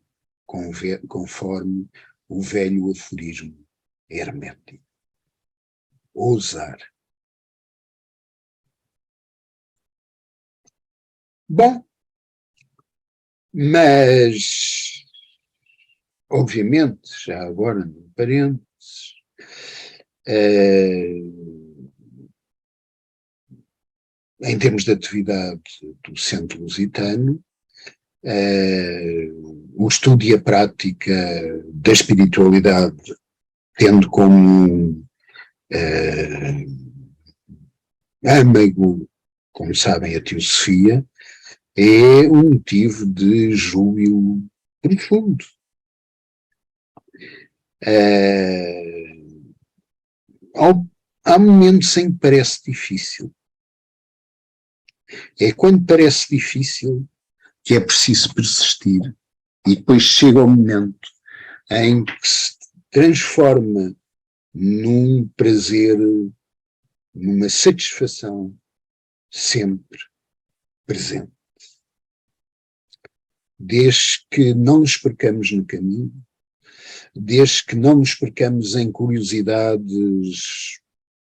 conforme o velho aforismo hermético. Ousar. Bom, mas, obviamente, já agora no parênteses, em termos de atividade do Centro Lusitano, o estudo e a prática da espiritualidade, tendo como âmago, como sabem, a teosofia, é um motivo de júbilo profundo. Há momentos em que parece difícil. É quando parece difícil que é preciso persistir, e depois chega o momento em que se transforma num prazer, numa satisfação sempre presente. Desde que não nos percamos no caminho, desde que não nos percamos em curiosidades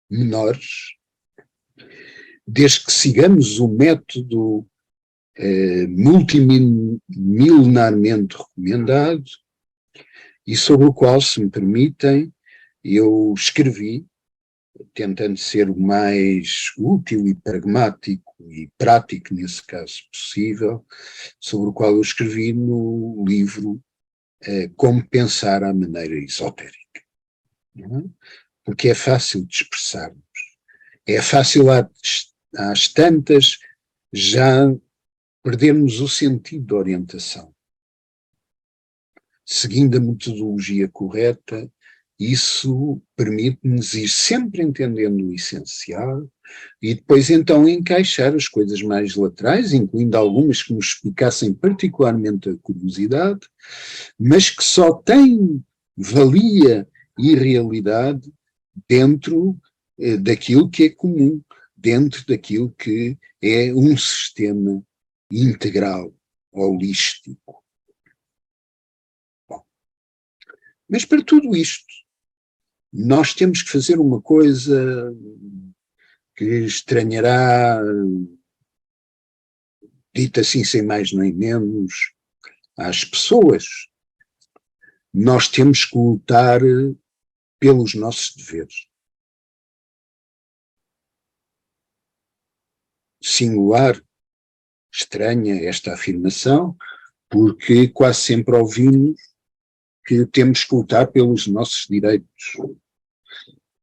menores, desde que sigamos o método multimilenarmente recomendado, e sobre o qual, se me permitem, eu escrevi, tentando ser o mais útil e pragmático e prático, nesse caso possível, sobre o qual eu escrevi no livro Como Pensar à Maneira Esotérica. Não é? Porque é fácil de expressarmos. É fácil às tantas já perdermos o sentido de orientação. Seguindo a metodologia correta, isso permite-nos ir sempre entendendo o essencial e depois então encaixar as coisas mais laterais, incluindo algumas que nos picassem particularmente a curiosidade, mas que só têm valia e realidade dentro daquilo que é comum, dentro daquilo que é um sistema integral, holístico. Bom, mas para tudo isto, nós temos que fazer uma coisa que estranhará, dita assim sem mais nem menos, às pessoas. Nós temos que lutar pelos nossos deveres. Singular, estranha esta afirmação, porque quase sempre ouvimos que temos que lutar pelos nossos direitos.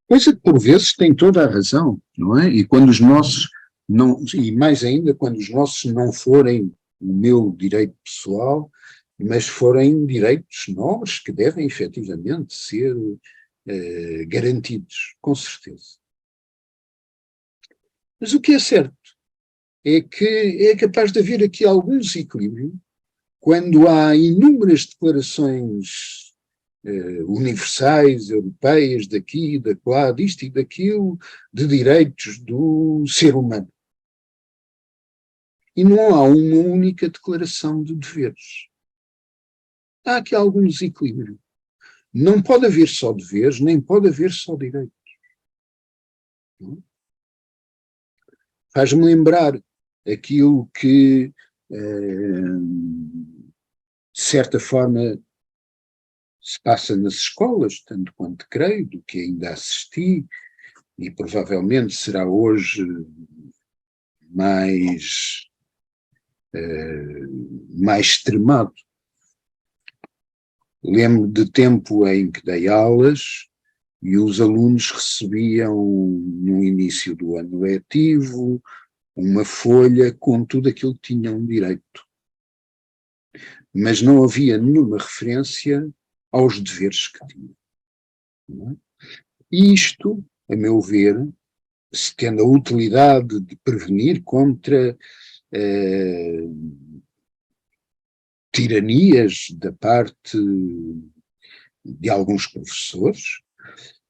Coisa que por vezes tem toda a razão, não é? E quando os nossos não, e mais ainda quando os nossos não forem o meu direito pessoal, mas forem direitos nobres que devem efetivamente ser garantidos, com certeza. Mas o que é certo é que é capaz de haver aqui algum desequilíbrio quando há inúmeras declarações universais, europeias, daqui, daquela, disto e daquilo, de direitos do ser humano. E não há uma única declaração de deveres. Há aqui algum desequilíbrio. Não pode haver só deveres, nem pode haver só direitos. Faz-me lembrar aquilo que, de certa forma, se passa nas escolas, tanto quanto creio, do que ainda assisti, e provavelmente será hoje mais extremado. Lembro de tempo em que dei aulas e os alunos recebiam, no início do ano letivo, uma folha com tudo aquilo que tinham direito. Mas não havia nenhuma referência aos deveres que tinham. Não é? E isto, a meu ver, se tendo a utilidade de prevenir contra tiranias da parte de alguns professores,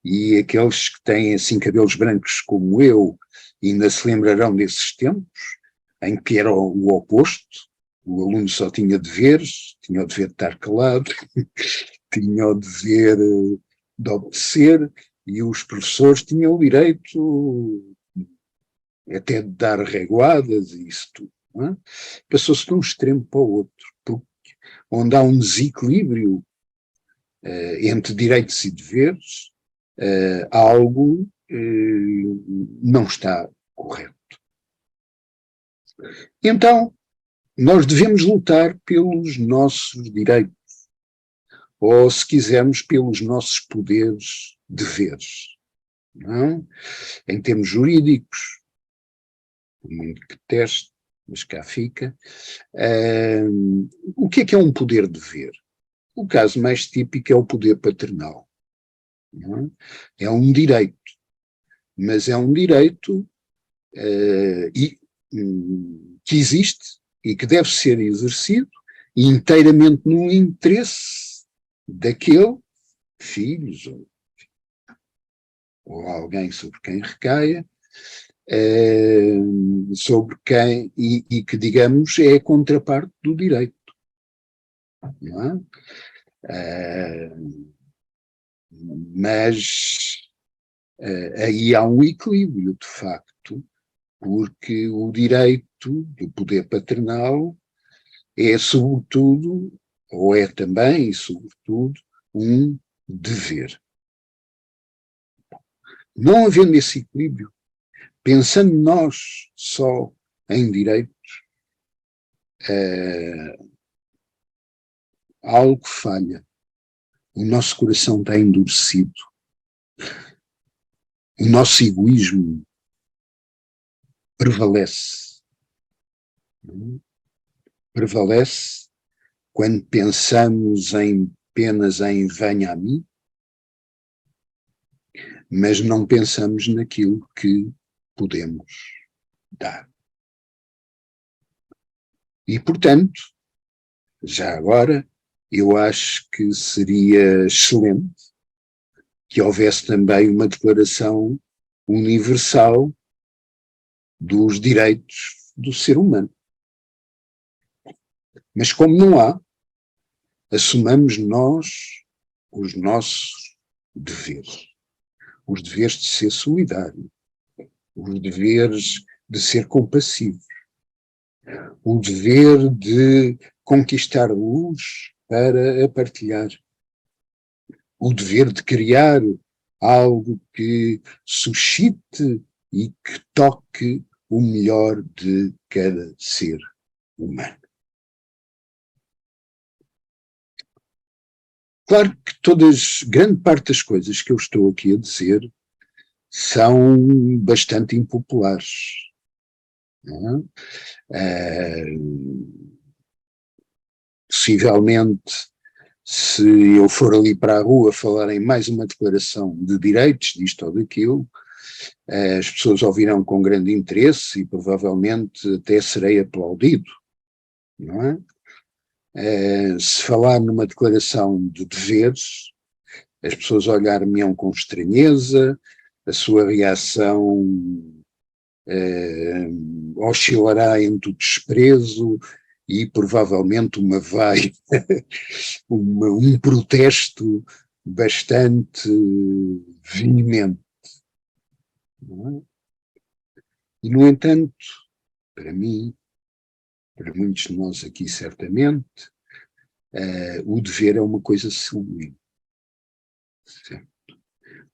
e aqueles que têm assim cabelos brancos como eu ainda se lembrarão desses tempos, em que era o oposto, o aluno só tinha deveres, tinha o dever de estar calado, tinha o dever de obedecer, e os professores tinham o direito até de dar reguadas e isso tudo. É? Passou-se de um extremo para o outro, onde há um desequilíbrio entre direitos e deveres, algo não está correto. Então, nós devemos lutar pelos nossos direitos, ou, se quisermos, pelos nossos poderes, deveres, não? Em termos jurídicos, por muito que teste, mas cá fica. O que é um poder-dever? O caso mais típico é o poder paternal. Não é? É um direito, mas é um direito que existe e que deve ser exercido inteiramente no interesse daquele, filhos ou alguém sobre quem recaia, sobre quem, e que, digamos, é a contraparte do direito. Não é? Mas aí há um equilíbrio, de facto, porque o direito do poder paternal é, sobretudo, ou é também e sobretudo, um dever. Não havendo esse equilíbrio, pensando nós só em direitos, algo falha. O nosso coração está endurecido. O nosso egoísmo prevalece. Prevalece quando pensamos apenas em venha a mim, mas não pensamos naquilo que podemos dar. E, portanto, já agora, eu acho que seria excelente que houvesse também uma declaração universal dos direitos do ser humano. Mas como não há, assumamos nós os nossos deveres. Os deveres de ser solidário, os deveres de ser compassivo, o dever de conquistar luz para a partilhar, o dever de criar algo que suscite e que toque o melhor de cada ser humano. Claro que grande parte das coisas que eu estou aqui a dizer são bastante impopulares. Não é? Possivelmente, se eu for ali para a rua falar em mais uma declaração de direitos, disto ou daquilo, as pessoas ouvirão com grande interesse e provavelmente até serei aplaudido, não é? Se falar numa declaração de deveres, as pessoas olhar-me-ão com estranheza, a sua reação oscilará entre o desprezo e provavelmente um protesto bastante veemente. Não é? E, no entanto, para mim, para muitos de nós aqui certamente, o dever é uma coisa sublime, certo?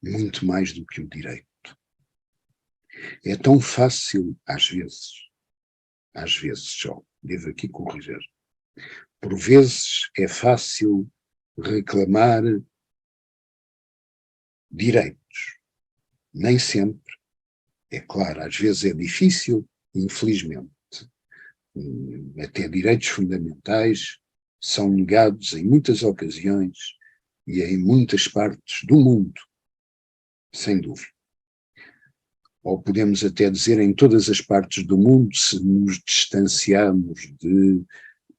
Muito mais do que o direito. É tão fácil, às vezes só, devo aqui corrigir, por vezes é fácil reclamar direitos, nem sempre, é claro, às vezes é difícil, infelizmente, até direitos fundamentais são negados em muitas ocasiões e em muitas partes do mundo, sem dúvida. Ou podemos até dizer em todas as partes do mundo, se nos distanciarmos de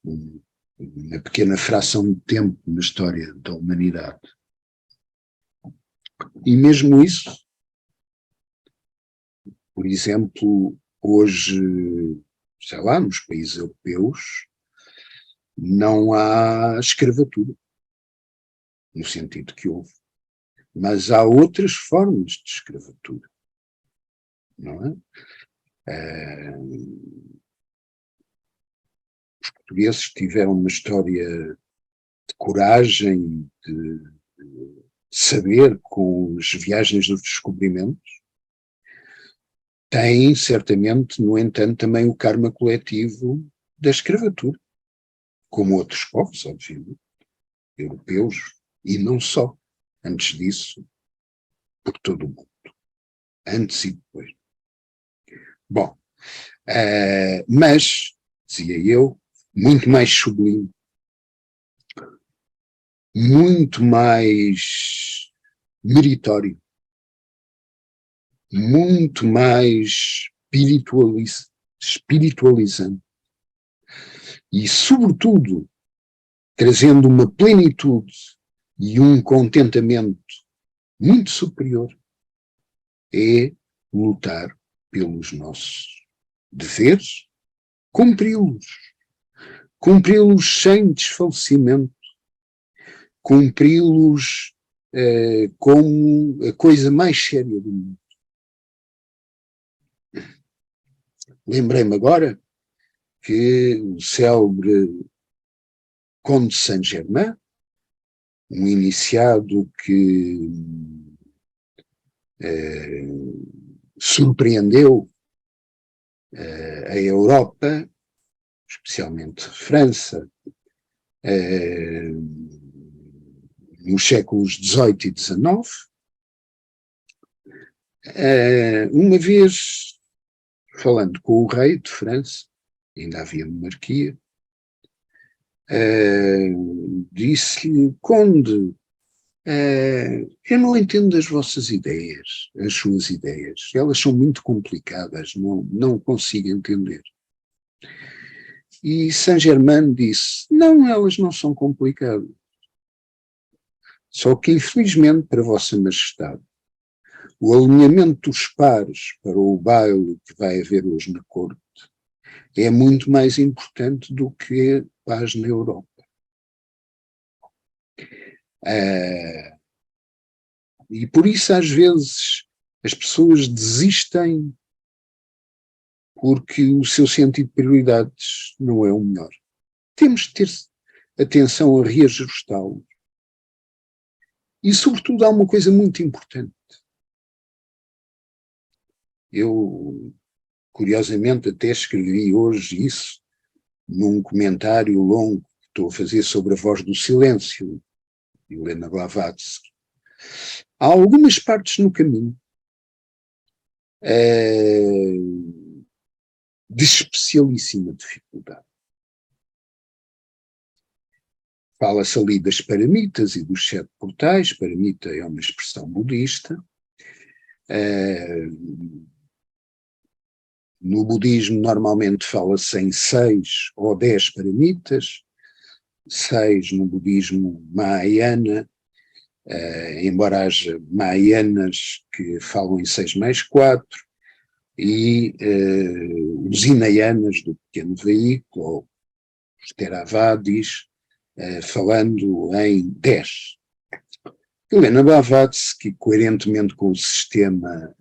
uma pequena fração de tempo na história da humanidade. E mesmo isso, por exemplo, hoje, sei lá, nos países europeus, não há escravatura, no sentido que houve, mas há outras formas de escravatura, não é? Os portugueses tiveram uma história de coragem, de saber com as viagens dos descobrimentos. Têm, certamente, no entanto, também o karma coletivo da escravatura, como outros povos, obviamente, europeus, e não só, antes disso, por todo o mundo, antes e depois. Bom, mas, dizia eu, muito mais sublime, muito mais meritório, muito mais espiritualizante e, sobretudo, trazendo uma plenitude e um contentamento muito superior, é lutar pelos nossos deveres, cumpri-los sem desfalecimento, cumpri-los como a coisa mais séria do mundo. Lembrei-me agora que o célebre Conde de Saint-Germain, um iniciado que surpreendeu a Europa, especialmente a França, nos séculos XVIII e XIX, uma vez, falando com o rei de França, ainda havia monarquia, disse-lhe: Conde, eu não entendo as vossas ideias, as suas ideias, elas são muito complicadas, não consigo entender. E Saint-Germain disse: não, elas não são complicadas. Só que, infelizmente, para Vossa Majestade, o alinhamento dos pares para o baile que vai haver hoje na corte é muito mais importante do que a paz na Europa. E por isso, às vezes, as pessoas desistem porque o seu sentido de prioridades não é o melhor. Temos de ter atenção a reajustá-lo. E, sobretudo, há uma coisa muito importante. Eu, curiosamente, até escrevi hoje isso num comentário longo que estou a fazer sobre A Voz do Silêncio, de Helena Blavatsky. Há algumas partes no caminho de especialíssima dificuldade. Fala-se ali das paramitas e dos 7 portais. Paramita é uma expressão budista. No budismo, normalmente fala-se em 6 ou 10 paramitas, 6 no budismo Mahayana, embora haja Mahayanas que falam em 6 mais 4, e os Hinayanas do pequeno veículo, ou os Theravadis, falando em 10. Helena Blavatsky, coerentemente com o sistema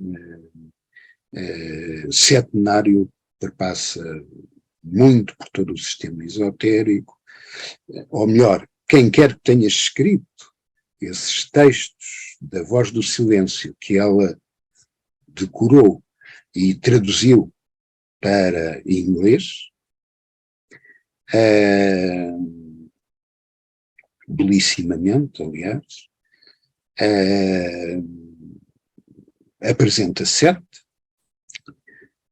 setenário, perpassa muito por todo o sistema esotérico, ou melhor, quem quer que tenha escrito esses textos da Voz do Silêncio que ela decorou e traduziu para inglês, belissimamente, aliás, apresenta 7,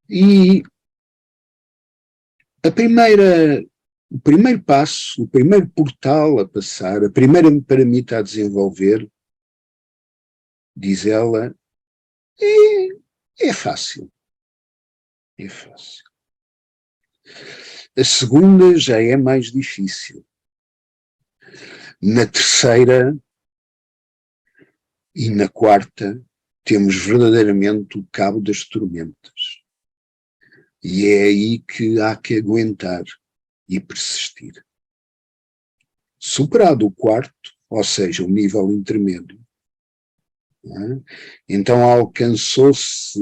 e o primeiro passo, o primeiro portal a passar, a primeira paramita a desenvolver, diz ela, é fácil. É fácil. A segunda já é mais difícil. Na terceira e na quarta temos verdadeiramente o cabo das tormentas. E é aí que há que aguentar e persistir. Superado o quarto, ou seja, o nível intermédio, então alcançou-se,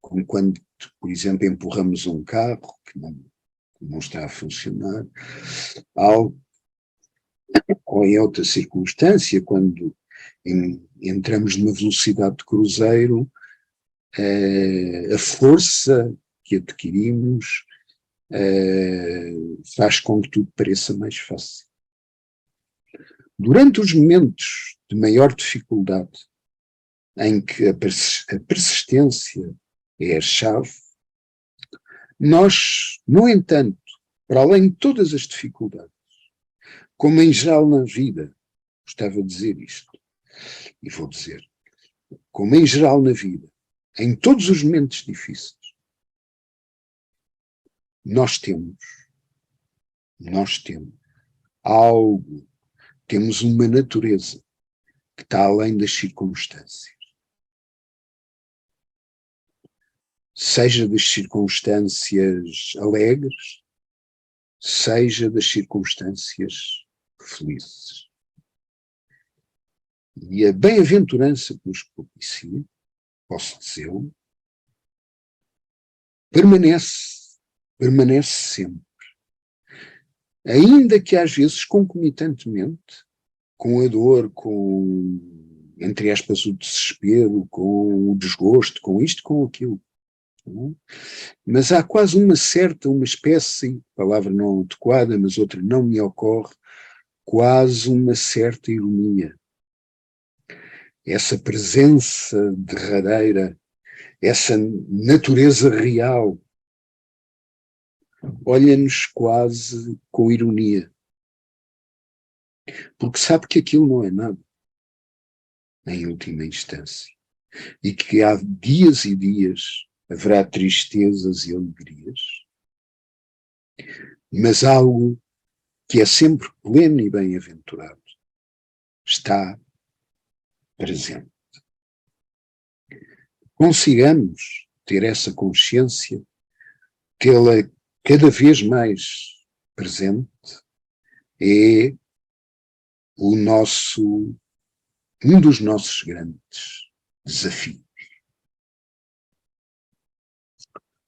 como quando, por exemplo, empurramos um carro que não está a funcionar, ou em outra circunstância, quando entramos numa velocidade de cruzeiro, a força que adquirimos faz com que tudo pareça mais fácil. Durante os momentos de maior dificuldade, em que a persistência é a chave, nós, no entanto, para além de todas as dificuldades, como em geral na vida, gostava de dizer isto, e vou dizer, como em geral na vida, em todos os momentos difíceis, nós temos algo, temos uma natureza que está além das circunstâncias. Seja das circunstâncias alegres, seja das circunstâncias felizes. E a bem-aventurança que nos propicia, posso dizê-lo, permanece sempre. Ainda que às vezes concomitantemente, com a dor, com, entre aspas, o desespero, com o desgosto, com isto, com aquilo. Mas há quase uma espécie, palavra não adequada, mas outra não me ocorre, quase uma certa ironia. Essa presença derradeira, essa natureza real, olha-nos quase com ironia. Porque sabe que aquilo não é nada, em última instância. E que há dias e dias haverá tristezas e alegrias, mas algo que é sempre pleno e bem-aventurado está presente. Consigamos ter essa consciência, tê-la cada vez mais presente, é um dos nossos grandes desafios.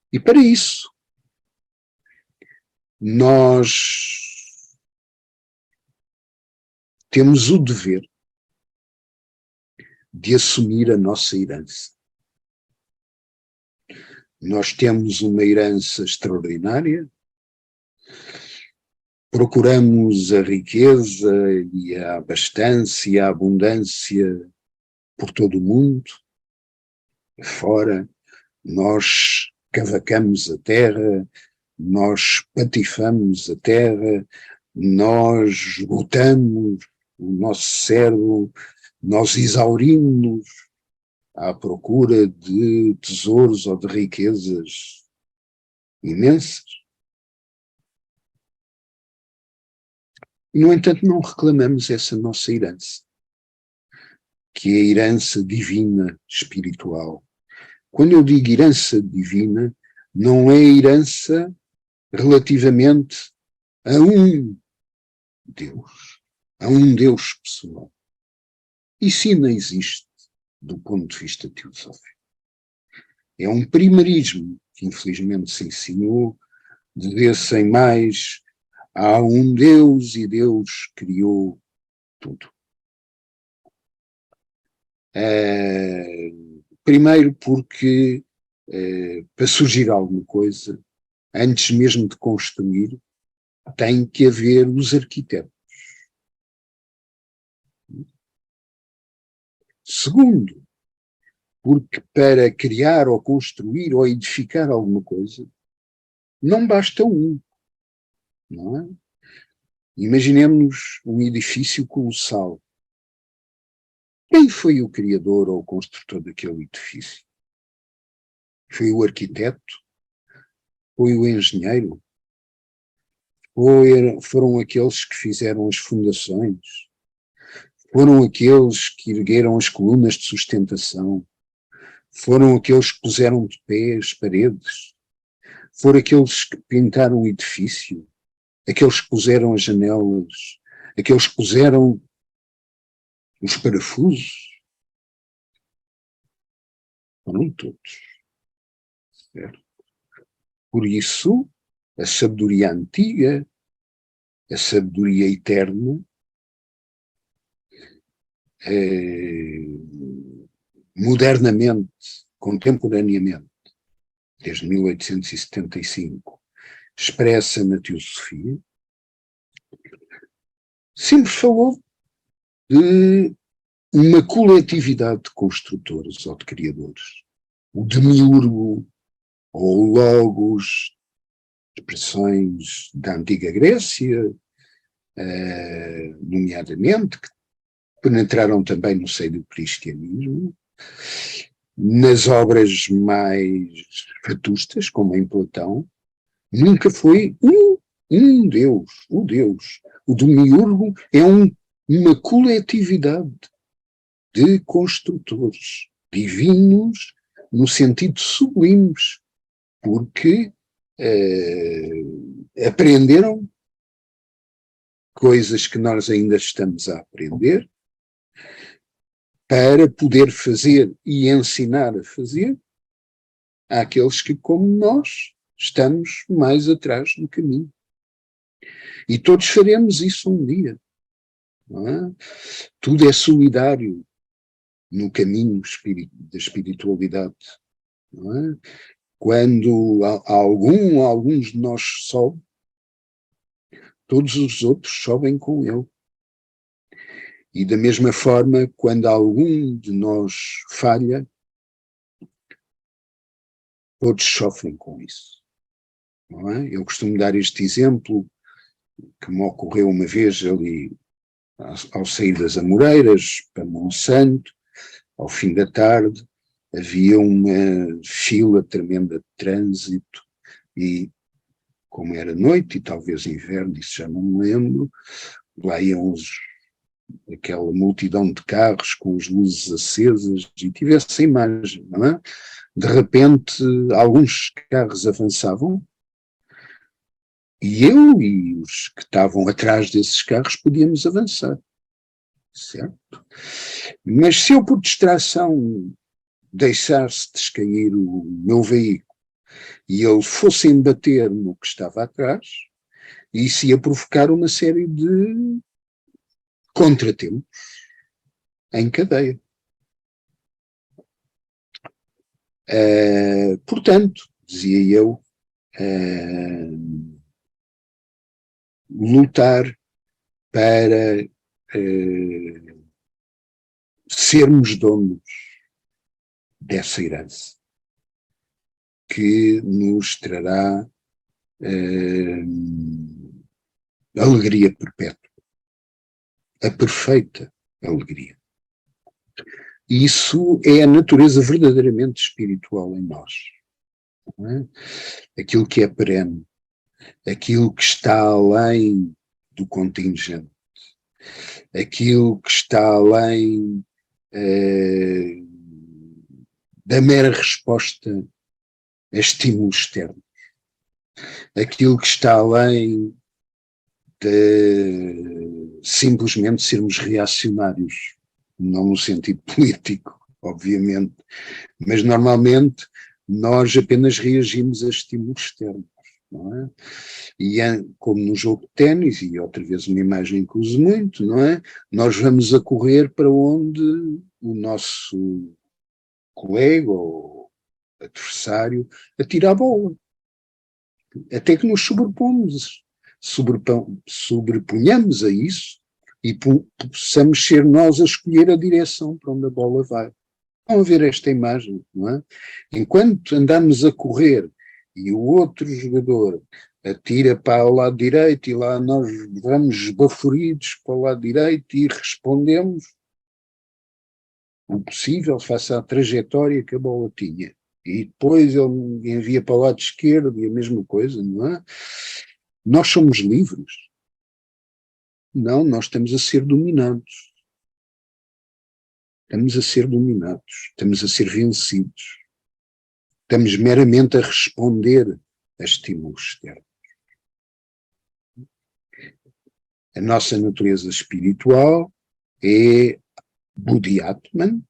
E para isso, nós temos o dever de assumir a nossa herança. Nós temos uma herança extraordinária, procuramos a riqueza e a abastança e a abundância por todo o mundo, fora, nós cavacamos a terra, nós patifamos a terra, nós esgotamos o nosso cérebro, nós exaurimos à procura de tesouros ou de riquezas imensas. E, no entanto, não reclamamos essa nossa herança, que é a herança divina, espiritual. Quando eu digo herança divina, não é herança relativamente a um Deus pessoal. Isso não existe do ponto de vista teosófico. É um primarismo que infelizmente se ensinou, de ver-se em mais, há um Deus e Deus criou tudo. Primeiro porque para surgir alguma coisa, antes mesmo de construir, tem que haver os arquitetos. Segundo, porque para criar ou construir ou edificar alguma coisa, não basta um, não é? Imaginemos um edifício colossal. Quem foi o criador ou o construtor daquele edifício? Foi o arquiteto? Foi o engenheiro? Foram aqueles que fizeram as fundações? Foram aqueles que ergueram as colunas de sustentação? Foram aqueles que puseram de pé as paredes? Foram aqueles que pintaram o edifício? Aqueles que puseram as janelas? Aqueles que puseram os parafusos? Foram todos. Certo? Por isso, a sabedoria antiga, a sabedoria eterna, modernamente, contemporaneamente, desde 1875, expressa na teosofia, sempre falou de uma coletividade de construtores ou de criadores. O demiurgo ou o logos, expressões da antiga Grécia, nomeadamente, que penetraram também no seio do cristianismo, nas obras mais vetustas, como em Platão, nunca foi um Deus, o Deus. O demiurgo é uma coletividade de construtores divinos no sentido sublimes, porque aprenderam coisas que nós ainda estamos a aprender para poder fazer e ensinar a fazer àqueles que, como nós, estamos mais atrás do caminho. E todos faremos isso um dia. Não é? Tudo é solidário no caminho da espiritualidade. Não é? Quando alguns de nós sobem, todos os outros sobem com ele. E da mesma forma, quando algum de nós falha, todos sofrem com isso. Não é? Eu costumo dar este exemplo que me ocorreu uma vez ali ao sair das Amoreiras para Monsanto, ao fim da tarde, havia uma fila tremenda de trânsito e, como era noite e talvez inverno, isso já não me lembro, lá iam aquela multidão de carros com as luzes acesas e tive essa imagem, não é? De repente, alguns carros avançavam e eu e os que estavam atrás desses carros podíamos avançar, certo? Mas se eu, por distração, deixasse descair o meu veículo e ele fosse embater no que estava atrás, isso ia provocar uma série de contratempos em cadeia. Portanto, dizia eu, lutar para sermos donos dessa herança que nos trará alegria perpétua, a perfeita alegria. Isso é a natureza verdadeiramente espiritual em nós. Não é? Aquilo que é perene, aquilo que está além do contingente, aquilo que está além da mera resposta a estímulos externos, aquilo que está além de simplesmente sermos reacionários, não no sentido político, obviamente, mas normalmente nós apenas reagimos a estímulos externos, não é? E como no jogo de ténis, e outra vez uma imagem que uso muito, não é? Nós vamos a correr para onde o nosso colega ou adversário atira a bola. Até que nos sobreponhamos a isso e possamos ser nós a escolher a direção para onde a bola vai. Vão ver esta imagem, não é? Enquanto andamos a correr e o outro jogador atira para o lado direito e lá nós vamos esbaforidos para o lado direito e respondemos o possível face à trajetória que a bola tinha. E depois ele envia para o lado esquerdo e a mesma coisa, não é? Nós somos livres? Não, nós estamos a ser dominados. Estamos a ser dominados, estamos a ser vencidos. Estamos meramente a responder a estímulos externos. A nossa natureza espiritual é Buddhi Atman,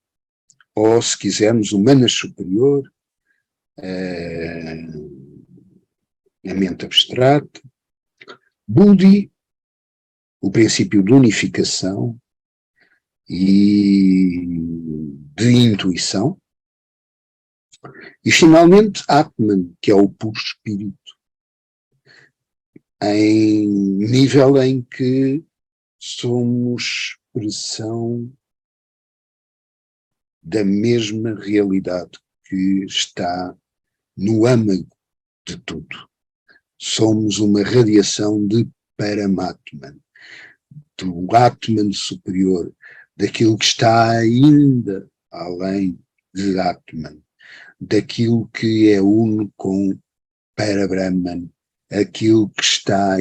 ou se quisermos, o Manas superior, a mente abstrata. Buddhi, o princípio de unificação e de intuição. E finalmente Atman, que é o puro espírito, em nível em que somos expressão da mesma realidade que está no âmago de tudo. Somos uma radiação de Paramatman, do Atman superior, daquilo que está ainda além de Atman, daquilo que é uno com Parabrahman, aquilo que está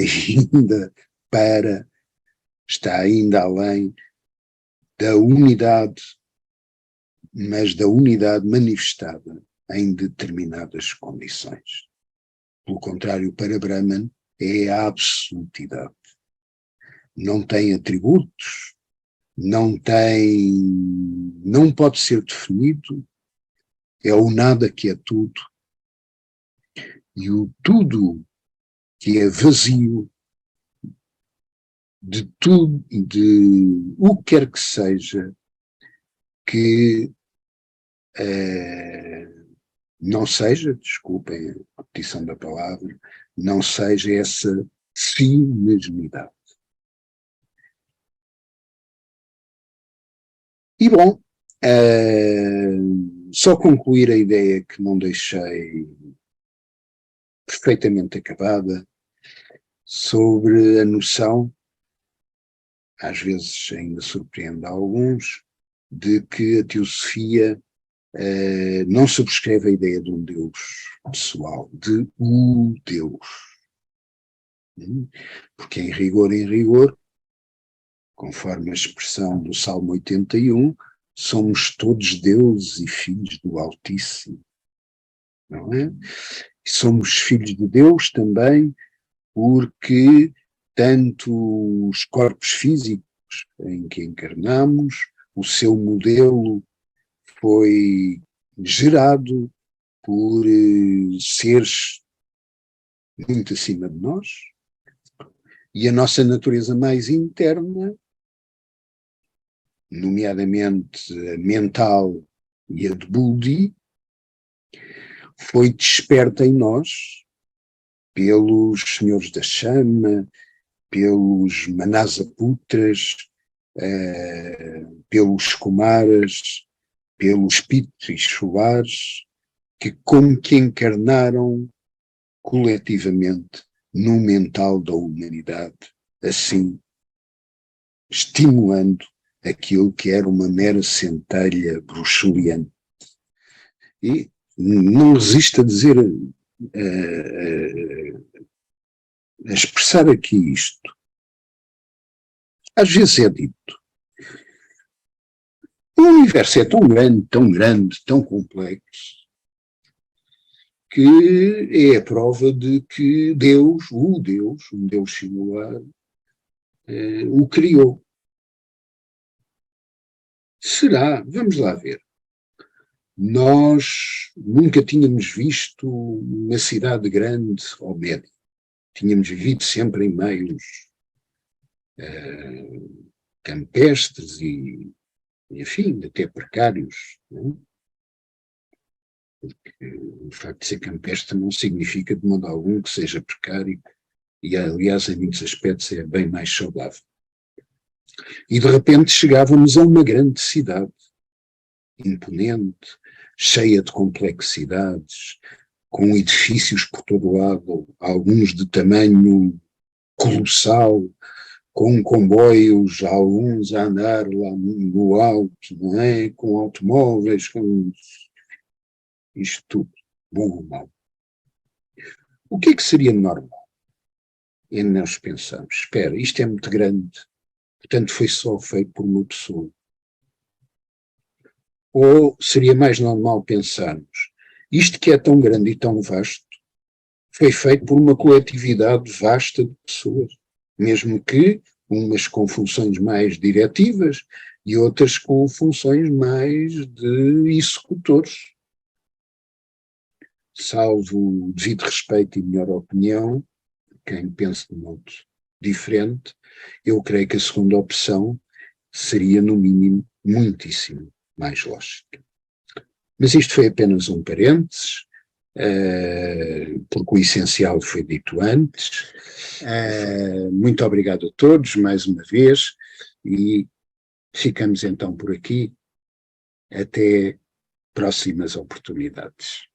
ainda além da unidade, mas da unidade manifestada em determinadas condições. Pelo contrário, para Brahman é a absolutidade. Não tem atributos, não pode ser definido, é o nada que é tudo. E o tudo que é vazio de tudo, de o que quer que seja, que não seja, desculpem a repetição da palavra, não seja essa si mesmidade. E bom, só concluir a ideia que não deixei perfeitamente acabada sobre a noção, às vezes ainda surpreende a alguns, de que a teosofia não subscreve a ideia de um Deus pessoal, de o Deus. Porque em rigor, conforme a expressão do Salmo 81, somos todos deuses e filhos do Altíssimo, não é? E somos filhos de Deus também porque tanto os corpos físicos em que encarnamos, o seu modelo foi gerado por seres muito acima de nós, e a nossa natureza mais interna, nomeadamente a mental e a de Buddhi, foi desperta em nós pelos senhores da chama, pelos Manasaputras, pelos Kumaras, pelos Pitris solares, que como que encarnaram coletivamente no mental da humanidade, assim, estimulando aquilo que era uma mera centelha bruxuliana. E não resisto a dizer, a expressar aqui isto. Às vezes é dito, o universo é tão grande, tão complexo, que é a prova de que Deus, um Deus singular, o criou. Será? Vamos lá ver. Nós nunca tínhamos visto uma cidade grande ou média. Tínhamos vivido sempre em meios campestres e, enfim, até precários. Não é? Porque o facto de ser campestre não significa de modo algum que seja precário e, aliás, em muitos aspectos é bem mais saudável. E de repente chegávamos a uma grande cidade, imponente, cheia de complexidades, com edifícios por todo lado, alguns de tamanho colossal, com comboios, alguns a andar lá no alto, não é? Com automóveis, com isto tudo, bom ou mau. O que é que seria normal? E nós pensamos, espera, isto é muito grande, portanto foi só feito por uma pessoa. Ou seria mais normal pensarmos, isto que é tão grande e tão vasto, foi feito por uma coletividade vasta de pessoas, mesmo que umas com funções mais diretivas e outras com funções mais de executores. Salvo o devido respeito e melhor opinião, quem pensa de modo diferente, eu creio que a segunda opção seria, no mínimo, muitíssimo mais lógica. Mas isto foi apenas um parênteses porque o essencial foi dito antes. Muito obrigado a todos, mais uma vez, e ficamos então por aqui. Até próximas oportunidades.